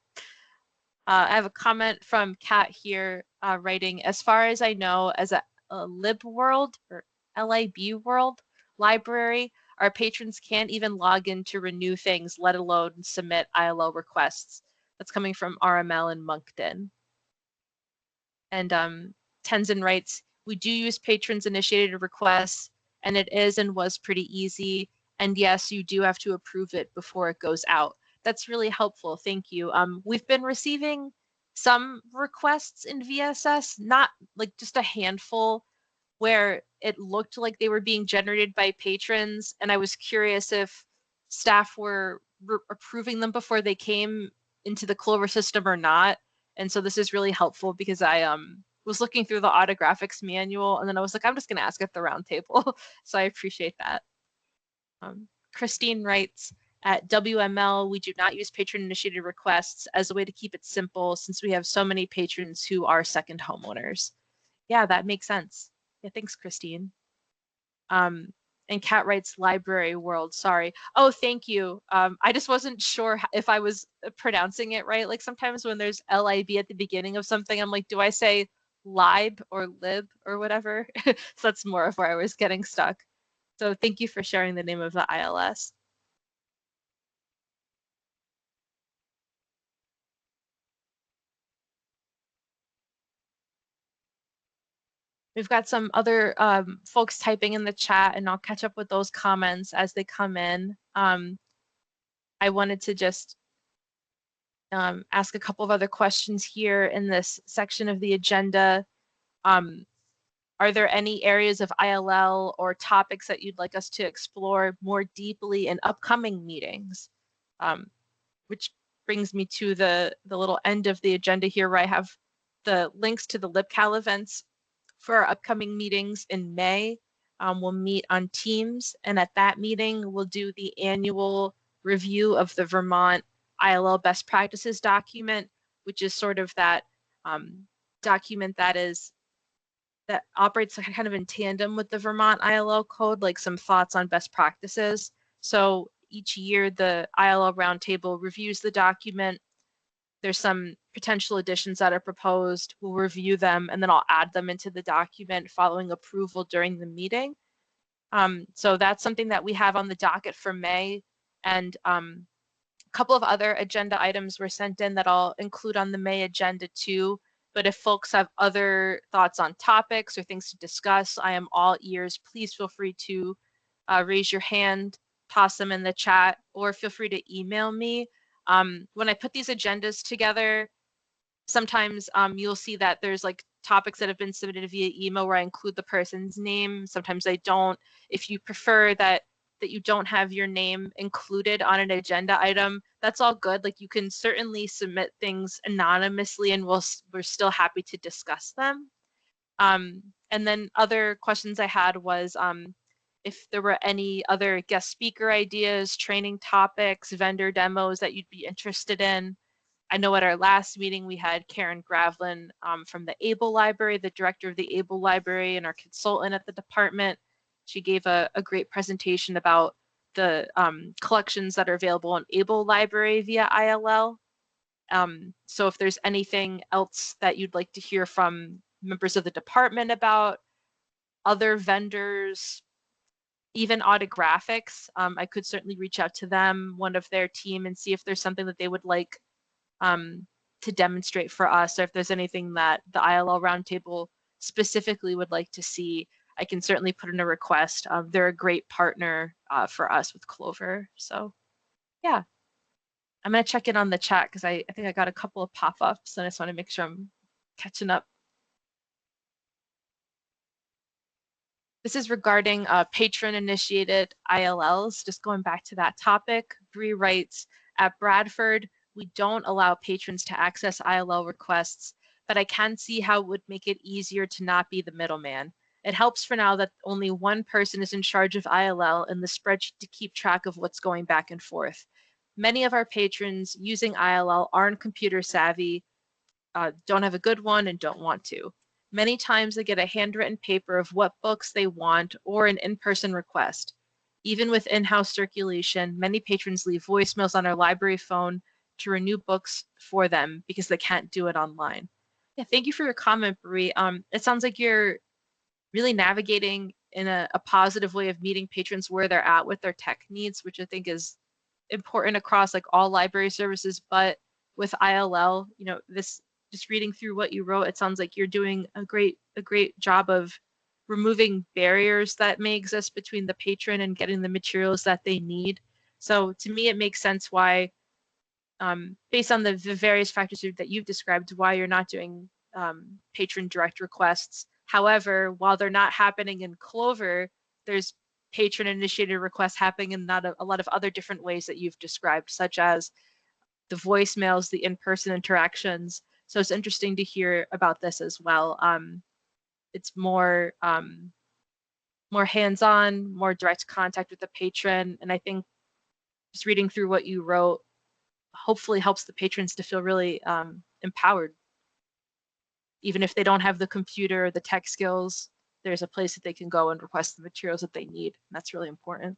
I have a comment from Kat here writing, as far as I know, as a LibWorld or LIB World library, our patrons can't even log in to renew things, let alone submit ILO requests. That's coming from RML in Moncton. And Tenzin writes, we do use patrons initiated requests, and it is and was pretty easy. And yes, you do have to approve it before it goes out. That's really helpful. Thank you. We've been receiving some requests in VSS, not like just a handful, where it looked like they were being generated by patrons. And I was curious if staff were approving them before they came into the Clover system or not. And so this is really helpful because I was looking through the autographics manual and then I was like, I'm just going to ask at the round table. So I appreciate that. Christine writes, at WML, we do not use patron-initiated requests as a way to keep it simple since we have so many patrons who are second homeowners. Yeah, that makes sense. Yeah, thanks, Christine. And Kat writes Library World, sorry. Oh, thank you. I just wasn't sure if I was pronouncing it right. Like sometimes when there's LIB at the beginning of something, I'm like, do I say lib or lib or whatever? So that's more of where I was getting stuck. So thank you for sharing the name of the ILS. We've got some other folks typing in the chat, and I'll catch up with those comments as they come in. I wanted to just ask a couple of other questions here in this section of the agenda. Are there any areas of ILL or topics that you'd like us to explore more deeply in upcoming meetings? Which brings me to the little end of the agenda here where I have the links to the LibCal events for our upcoming meetings in May. We'll meet on Teams, and at that meeting, we'll do the annual review of the Vermont ILL best practices document, which is sort of that document that operates kind of in tandem with the Vermont ILL code, like some thoughts on best practices. So each year, the ILL roundtable reviews the document. There's some potential additions that are proposed. We'll review them, and then I'll add them into the document following approval during the meeting. So that's something that we have on the docket for May. And a couple of other agenda items were sent in that I'll include on the May agenda too. But if folks have other thoughts on topics or things to discuss, I am all ears. Please feel free to raise your hand, toss them in the chat, or feel free to email me. When I put these agendas together, sometimes you'll see that there's like topics that have been submitted via email where I include the person's name. Sometimes I don't. If you prefer that you don't have your name included on an agenda item, that's all good. Like you can certainly submit things anonymously and we're still happy to discuss them. And then other questions I had was if there were any other guest speaker ideas, training topics, vendor demos that you'd be interested in. I know at our last meeting we had Karen Gravlin from the Able Library, the director of the Able Library and our consultant at the department. She gave a great presentation about the collections that are available on Able Library via ILL. So if there's anything else that you'd like to hear from members of the department about, other vendors, even Autographics, I could certainly reach out to them, one of their team, and see if there's something that they would like to demonstrate for us, or if there's anything that the ILL Roundtable specifically would like to see. I can certainly put in a request. They're a great partner for us with Clover. So yeah, I'm going to check in on the chat because I think I got a couple of pop-ups and I just want to make sure I'm catching up. This is regarding patron-initiated ILLs. Just going back to that topic, Bree writes, at Bradford, we don't allow patrons to access ILL requests, but I can see how it would make it easier to not be the middleman. It helps for now that only one person is in charge of ILL in the spreadsheet to keep track of what's going back and forth. Many of our patrons using ILL aren't computer savvy, don't have a good one, and don't want to. Many times they get a handwritten paper of what books they want or an in-person request. Even with in-house circulation, many patrons leave voicemails on our library phone to renew books for them because they can't do it online. Yeah, thank you for your comment, Bree. It sounds like you're really navigating in a positive way of meeting patrons where they're at with their tech needs, which I think is important across like all library services. But with ILL, you know, this just reading through what you wrote, it sounds like you're doing a great job of removing barriers that may exist between the patron and getting the materials that they need. So to me, it makes sense why, based on the various factors that you've described, why you're not doing patron direct requests. However, while they're not happening in Clover, there's patron initiated requests happening in a lot of other different ways that you've described, such as the voicemails, the in-person interactions. So it's interesting to hear about this as well. It's more hands-on, more direct contact with the patron. And I think just reading through what you wrote hopefully helps the patrons to feel really empowered. Even if they don't have the computer or the tech skills, there's a place that they can go and request the materials that they need. And that's really important.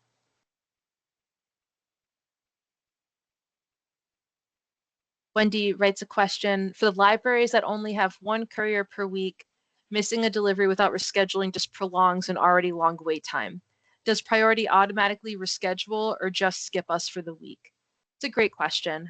Wendy writes a question, for the libraries that only have one courier per week, missing a delivery without rescheduling just prolongs an already long wait time. does priority automatically reschedule or just skip us for the week? It's a great question.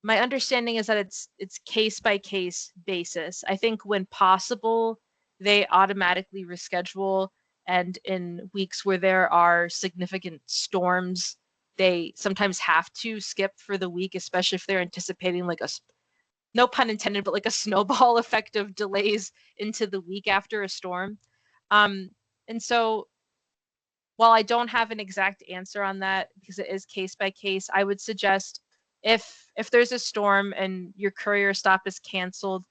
My understanding is that it's case by case basis. I think when possible, they automatically reschedule, and in weeks where there are significant storms, they sometimes have to skip for the week, especially if they're anticipating like no pun intended, but like a snowball effect of delays into the week after a storm. And so while I don't have an exact answer on that because it is case by case, I would suggest if there's a storm and your courier stop is canceled,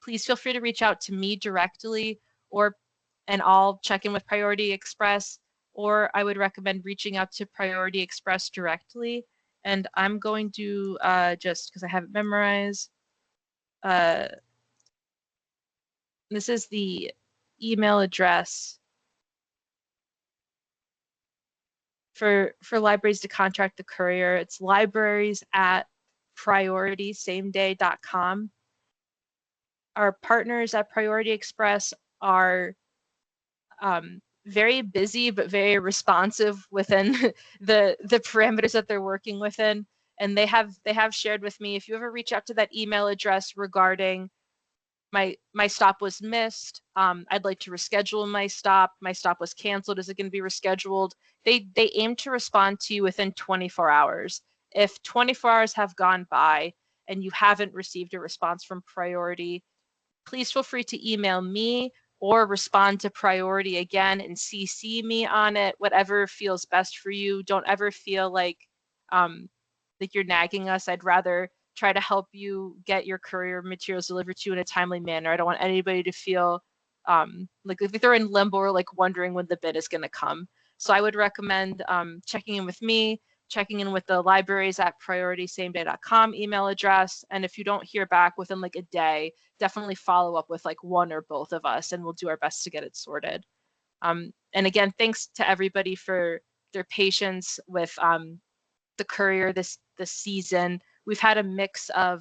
please feel free to reach out to me directly, and I'll check in with Priority Express, or I would recommend reaching out to Priority Express directly. And I'm going to just because I have it memorized. This is the email address for libraries to contract the courier. It's libraries@prioritysameday.com. Our partners at Priority Express are very busy but very responsive within the parameters that they're working within. And they have shared with me, if you ever reach out to that email address regarding my stop was missed, I'd like to reschedule my stop was canceled, is it going to be rescheduled? They aim to respond to you within 24 hours. If 24 hours have gone by and you haven't received a response from Priority, please feel free to email me or respond to Priority again and CC me on it, whatever feels best for you. Don't ever feel like you're nagging us. I'd rather try to help you get your courier materials delivered to you in a timely manner. I don't want anybody to feel like if they're in limbo or like wondering when the bid is going to come. So I would recommend checking in with me, checking in with the libraries at prioritysameday.com email address. And if you don't hear back within like a day, definitely follow up with like one or both of us and we'll do our best to get it sorted. And again, thanks to everybody for their patience with the courier this season. We've had a mix of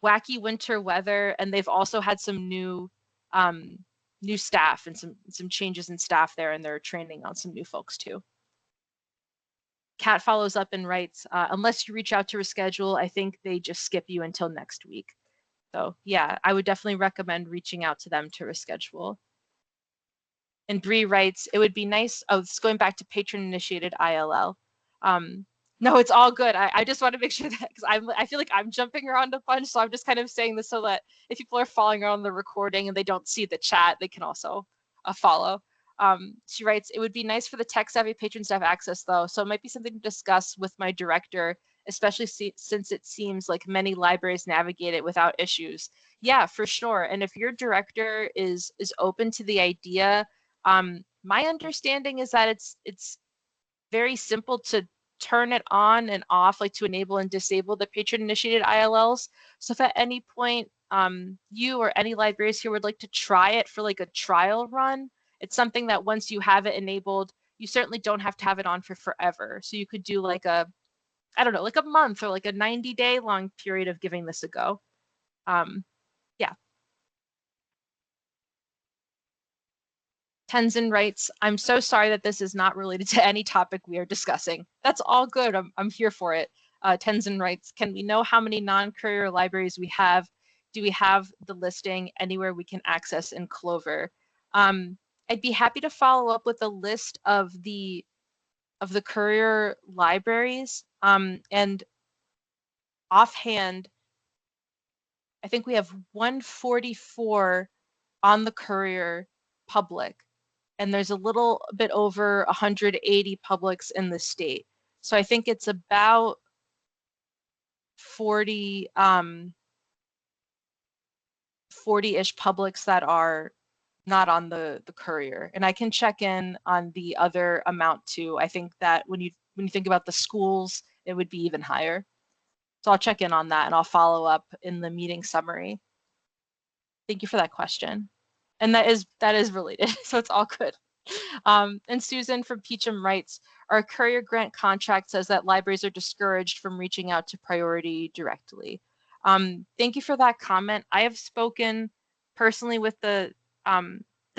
wacky winter weather, and they've also had some new staff and some changes in staff there, and they're training on some new folks too. Kat follows up and writes, unless you reach out to reschedule, I think they just skip you until next week. So yeah, I would definitely recommend reaching out to them to reschedule. And Bree writes, it would be nice, it's going back to patron-initiated ILL. No, it's all good. I just want to make sure that, because I feel like I'm jumping around a bunch, so I'm just kind of saying this so that if people are following around the recording and they don't see the chat, they can also follow. She writes, it would be nice for the tech-savvy patrons to have access, though, so it might be something to discuss with my director, especially since it seems like many libraries navigate it without issues. Yeah, for sure. And if your director is open to the idea, my understanding is that it's very simple to turn it on and off, like to enable and disable the patron-initiated ILLs. So if at any point you or any libraries here would like to try it for like a trial run, it's something that once you have it enabled, you certainly don't have to have it on for forever. So you could do like I don't know, like a month or like a 90-day long period of giving this a go. Yeah. Tenzin writes, I'm so sorry that this is not related to any topic we are discussing. That's all good. I'm here for it. Tenzin writes, can we know how many non-courier libraries we have? Do we have the listing anywhere we can access in Clover? I'd be happy to follow up with a list of the courier libraries. And offhand, I think we have 144 on the courier public, and there's a little bit over 180 publics in the state. So I think it's about 40-ish publics that are not on the courier. And I can check in on the other amount too. I think that when you think about the schools, it would be even higher. So I'll check in on that and I'll follow up in the meeting summary. Thank you for that question. And that is related, so it's all good. And Susan from Peacham writes, our courier grant contract says that libraries are discouraged from reaching out to Priority directly. Thank you for that comment. I have spoken personally with the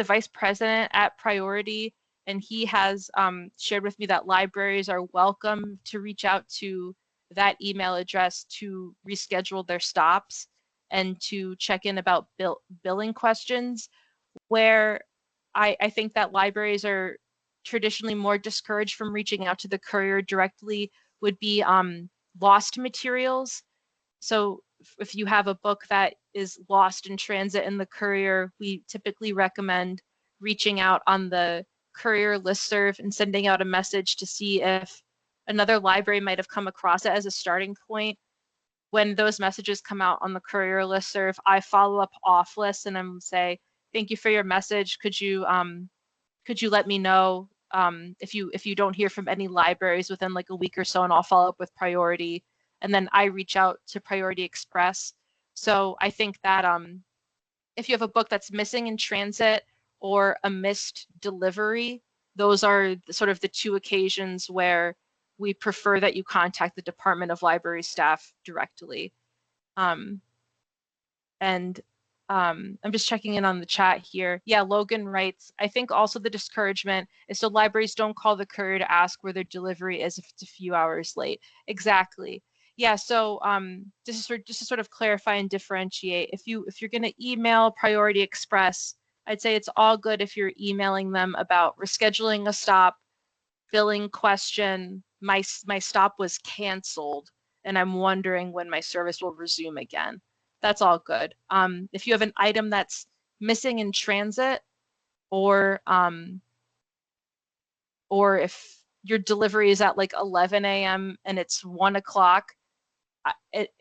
the vice president at Priority, and he has shared with me that libraries are welcome to reach out to that email address to reschedule their stops and to check in about billing questions, where I think that libraries are traditionally more discouraged from reaching out to the courier directly would be lost materials. So if you have a book that is lost in transit in the courier, we typically recommend reaching out on the courier listserv and sending out a message to see if another library might have come across it as a starting point. When those messages come out on the courier listserv, I follow up off list and I'm say, thank you for your message. Could you let me know if you don't hear from any libraries within like a week or so, and I'll follow up with Priority, and then I reach out to Priority Express. So I think that if you have a book that's missing in transit or a missed delivery, those are sort of the two occasions where we prefer that you contact the Department of Library staff directly. And I'm just checking in on the chat here. Yeah, Logan writes, I think also the discouragement is so libraries don't call the courier to ask where their delivery is if it's a few hours late. Exactly. Yeah, so just to sort of clarify and differentiate, if you're going to email Priority Express, I'd say it's all good if you're emailing them about rescheduling a stop, billing question, my stop was canceled, and I'm wondering when my service will resume again. That's all good. If you have an item that's missing in transit, or if your delivery is at like 11 a.m. and it's 1 o'clock,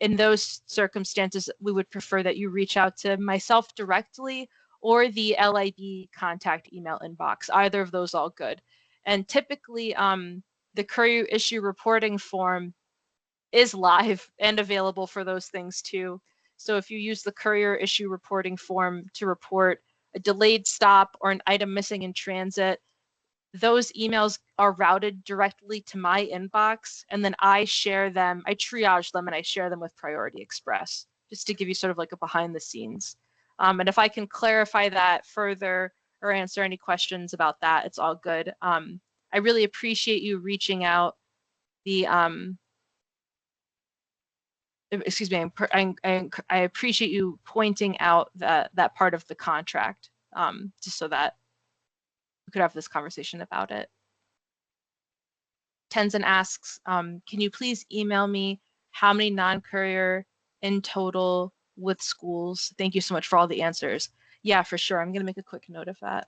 in those circumstances, we would prefer that you reach out to myself directly or the LIB contact email inbox. Either of those all good. And typically, the courier issue reporting form is live and available for those things too. So if you use the courier issue reporting form to report a delayed stop or an item missing in transit, those emails are routed directly to my inbox, and then I share them, I triage them, and I share them with Priority Express, just to give you sort of like a behind the scenes. And if I can clarify that further or answer any questions about that, it's all good. I really appreciate you reaching out. Excuse me, I appreciate you pointing out that part of the contract, just so that we could have this conversation about it. Tenzin asks, can you please email me how many non-courier in total with schools? Thank you so much for all the answers. Yeah, for sure. I'm going to make a quick note of that.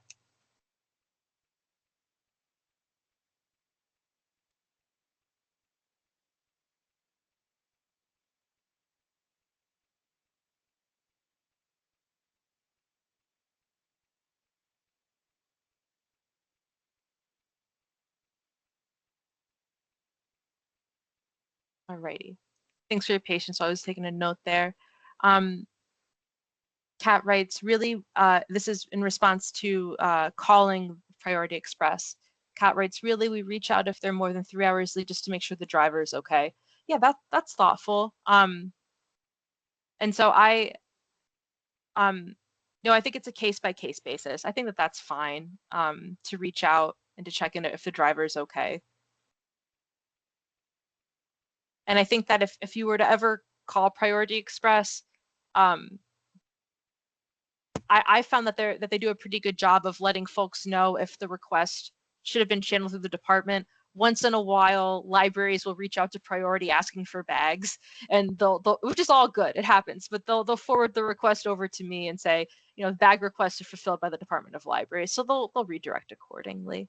Alrighty. Thanks for your patience. I was taking a note there. Kat writes, really, this is in response to calling Priority Express. Kat writes, really, we reach out if they're more than 3 hours late just to make sure the driver is okay. Yeah, that's thoughtful. And so I think it's a case by case basis. I think that that's fine to reach out and to check in if the driver is okay. And I think that if you were to ever call Priority Express, I found that they do a pretty good job of letting folks know if the request should have been channeled through the department. Once in a while, libraries will reach out to Priority asking for bags, and they'll which is all good. It happens, but they'll forward the request over to me and say, bag requests are fulfilled by the Department of Libraries, so they'll redirect accordingly.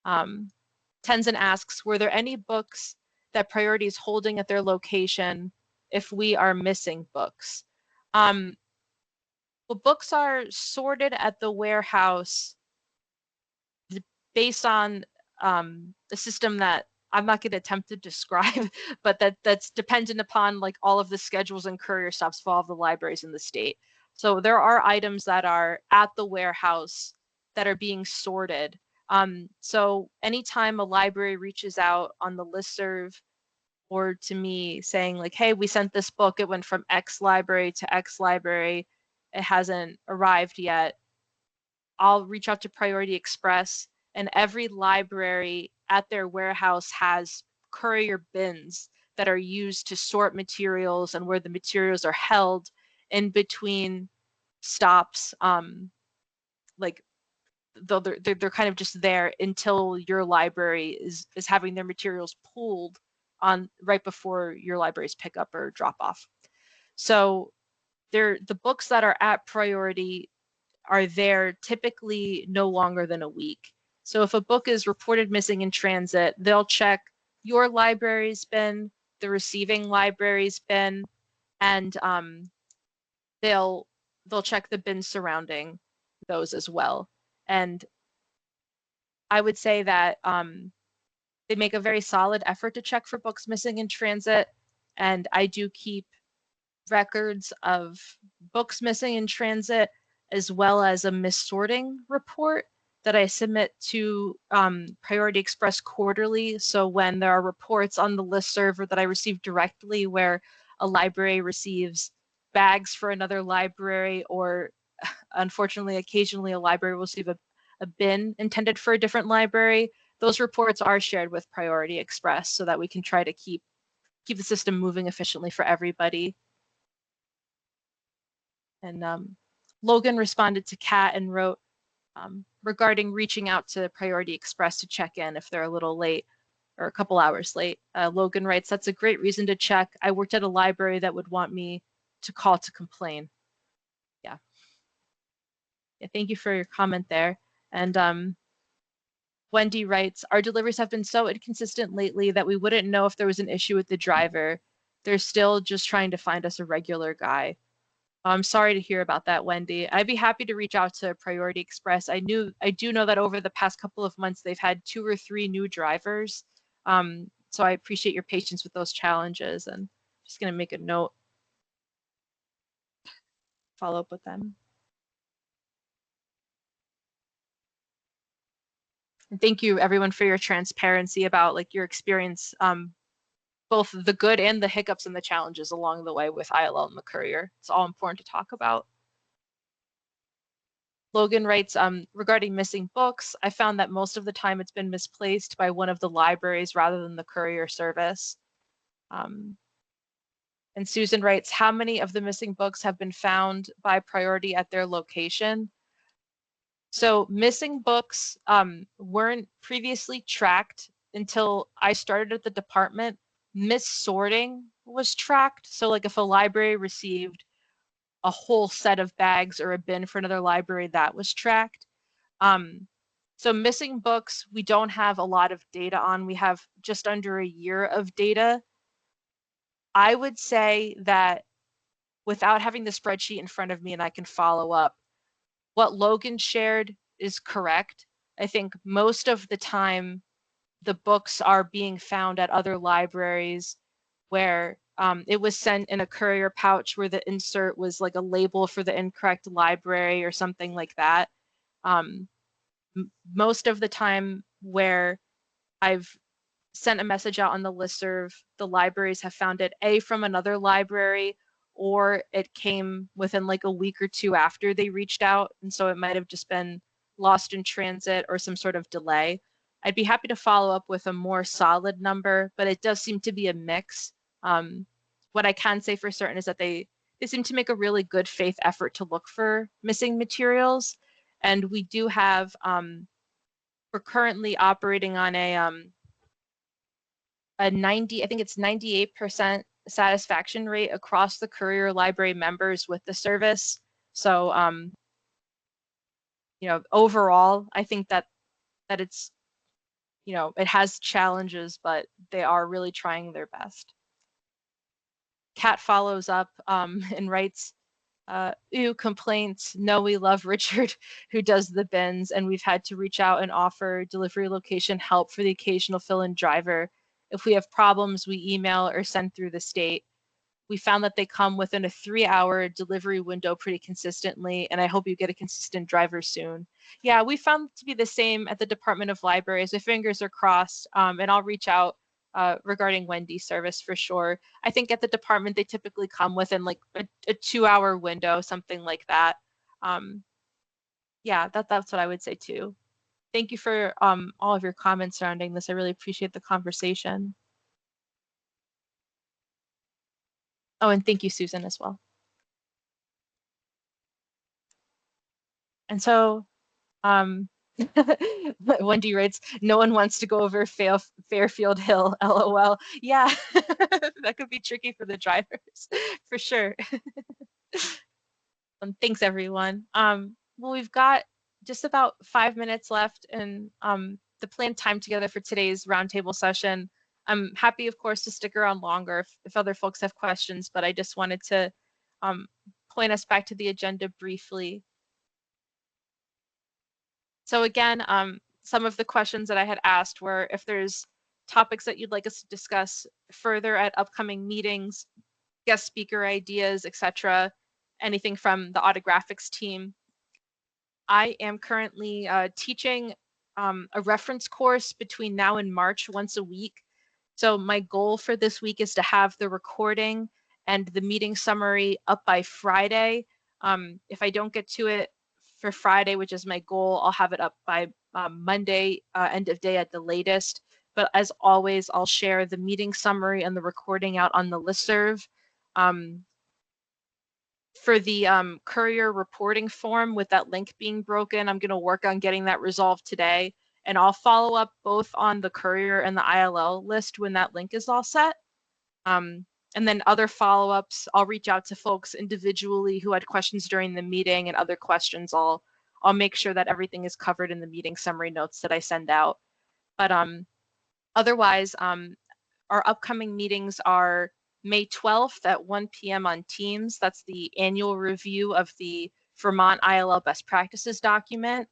Tenzin asks, were there any books that Priority is holding at their location if we are missing books? Well, books are sorted at the warehouse based on a system that I'm not going to attempt to describe, but that's dependent upon like all of the schedules and courier stops for all of the libraries in the state. So there are items that are at the warehouse that are being sorted. So anytime a library reaches out on the listserv or to me saying like, hey, we sent this book, it went from X library to X library, it hasn't arrived yet, I'll reach out to Priority Express, and every library at their warehouse has courier bins that are used to sort materials and where the materials are held in between stops. Like they're kind of just there until your library is having their materials pooled on right before your library's pickup or drop off. So the books that are at Priority are there typically no longer than a week. So if a book is reported missing in transit, they'll check your library's bin, the receiving library's bin, and they'll check the bin surrounding those as well. And I would say that they make a very solid effort to check for books missing in transit, and I do keep records of books missing in transit, as well as a missorting report that I submit to Priority Express quarterly. So when there are reports on the listserv that I receive directly where a library receives bags for another library, or unfortunately, occasionally a library will receive a bin intended for a different library, those reports are shared with Priority Express so that we can try to keep the system moving efficiently for everybody. And Logan responded to Kat and wrote regarding reaching out to Priority Express to check in if they're a little late or a couple hours late. Logan writes, "That's a great reason to check. I worked at a library that would want me to call to complain." Yeah. Yeah, thank you for your comment there. And Wendy writes, "Our deliveries have been so inconsistent lately that we wouldn't know if there was an issue with the driver. They're still just trying to find us a regular guy." I'm sorry to hear about that, Wendy. I'd be happy to reach out to Priority Express. I do know that over the past couple of months, they've had 2 or 3 new drivers. So I appreciate your patience with those challenges, and just going to make a note, follow up with them. And thank you everyone for your transparency about like your experience, both the good and the hiccups and the challenges along the way with ILL and the courier. It's all important to talk about. Logan writes, regarding missing books, I found that most of the time it's been misplaced by one of the libraries rather than the courier service. And Susan writes, how many of the missing books have been found by Priority at their location? So missing books weren't previously tracked until I started at the department. Missorting was tracked. So like if a library received a whole set of bags or a bin for another library, that was tracked. So missing books, we don't have a lot of data on. We have just under a year of data. I would say that without having the spreadsheet in front of me and I can follow up, what Logan shared is correct. I think most of the time the books are being found at other libraries where it was sent in a courier pouch where the insert was like a label for the incorrect library or something like that. Most of the time where I've sent a message out on the listserv, the libraries have found it from another library, or it came within like a week or 2 after they reached out. And so it might have just been lost in transit or some sort of delay. I'd be happy to follow up with a more solid number, but it does seem to be a mix. What I can say for certain is that they seem to make a really good faith effort to look for missing materials. And we do have, we're currently operating on a 90, I think it's 98% satisfaction rate across the courier library members with the service. So, overall, I think that it's, it has challenges, but they are really trying their best. Kat follows up and writes, ew, complaints. No, we love Richard who does the bins, and we've had to reach out and offer delivery location help for the occasional fill-in driver. If we have problems, we email or send through the state. We found that they come within a 3-hour delivery window pretty consistently, and I hope you get a consistent driver soon. Yeah, we found it to be the same at the Department of Libraries. My fingers are crossed, and I'll reach out regarding Wendy's service for sure. I think at the department, they typically come within like a 2-hour window, something like that. Yeah, that's what I would say too. Thank you for all of your comments surrounding this. I really appreciate the conversation. Oh, and thank you, Susan, as well. And so, Wendy writes, no one wants to go over Fairfield Hill, LOL. Yeah, that could be tricky for the drivers, for sure. Thanks, everyone. Well, we've got just about 5 minutes left and the planned time together for today's roundtable session. I'm happy, of course, to stick around longer if other folks have questions, but I just wanted to point us back to the agenda briefly. So again, some of the questions that I had asked were if there's topics that you'd like us to discuss further at upcoming meetings, guest speaker ideas, etc., anything from the autographics team. I am currently teaching a reference course between now and March once a week. So my goal for this week is to have the recording and the meeting summary up by Friday. If I don't get to it for Friday, which is my goal, I'll have it up by Monday, end of day at the latest. But as always, I'll share the meeting summary and the recording out on the listserv. For the courier reporting form with that link being broken, I'm going to work on getting that resolved today. And I'll follow up both on the courier and the ILL list when that link is all set. And then other follow-ups, I'll reach out to folks individually who had questions during the meeting, and other questions I'll make sure that everything is covered in the meeting summary notes that I send out. But otherwise, our upcoming meetings are May 12th at 1 p.m. on Teams. That's the annual review of the Vermont ILL best practices document.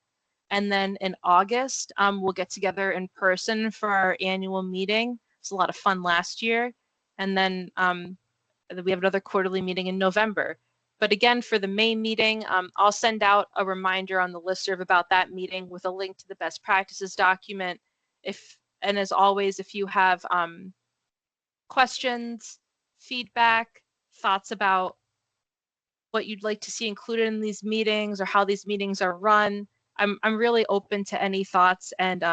And then in August, we'll get together in person for our annual meeting. It was a lot of fun last year. And then we have another quarterly meeting in November. But again, for the May meeting, I'll send out a reminder on the listserv about that meeting with a link to the best practices document. And as always, if you have questions, feedback, thoughts about what you'd like to see included in these meetings or how these meetings are run, I'm really open to any thoughts and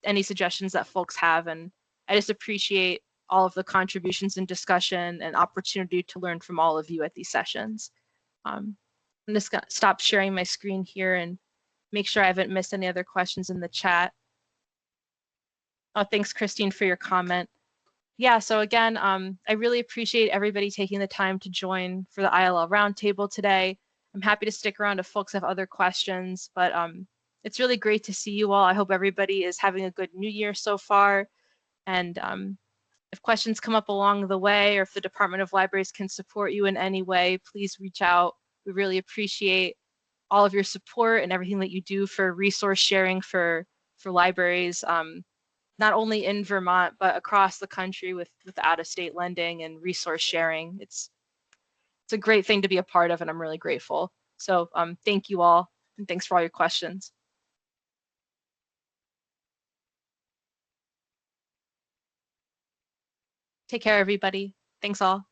any suggestions that folks have. And I just appreciate all of the contributions and discussion and opportunity to learn from all of you at these sessions. I'm just gonna stop sharing my screen here and make sure I haven't missed any other questions in the chat. Oh, thanks, Christine, for your comment. Yeah, so again, I really appreciate everybody taking the time to join for the ILL roundtable today. I'm happy to stick around if folks have other questions, but it's really great to see you all. I hope everybody is having a good new year so far. And if questions come up along the way, or if the Department of Libraries can support you in any way, please reach out. We really appreciate all of your support and everything that you do for resource sharing for libraries. Not only in Vermont, but across the country with out-of-state lending and resource sharing. It's a great thing to be a part of, and I'm really grateful. So thank you all, and thanks for all your questions. Take care, everybody. Thanks all.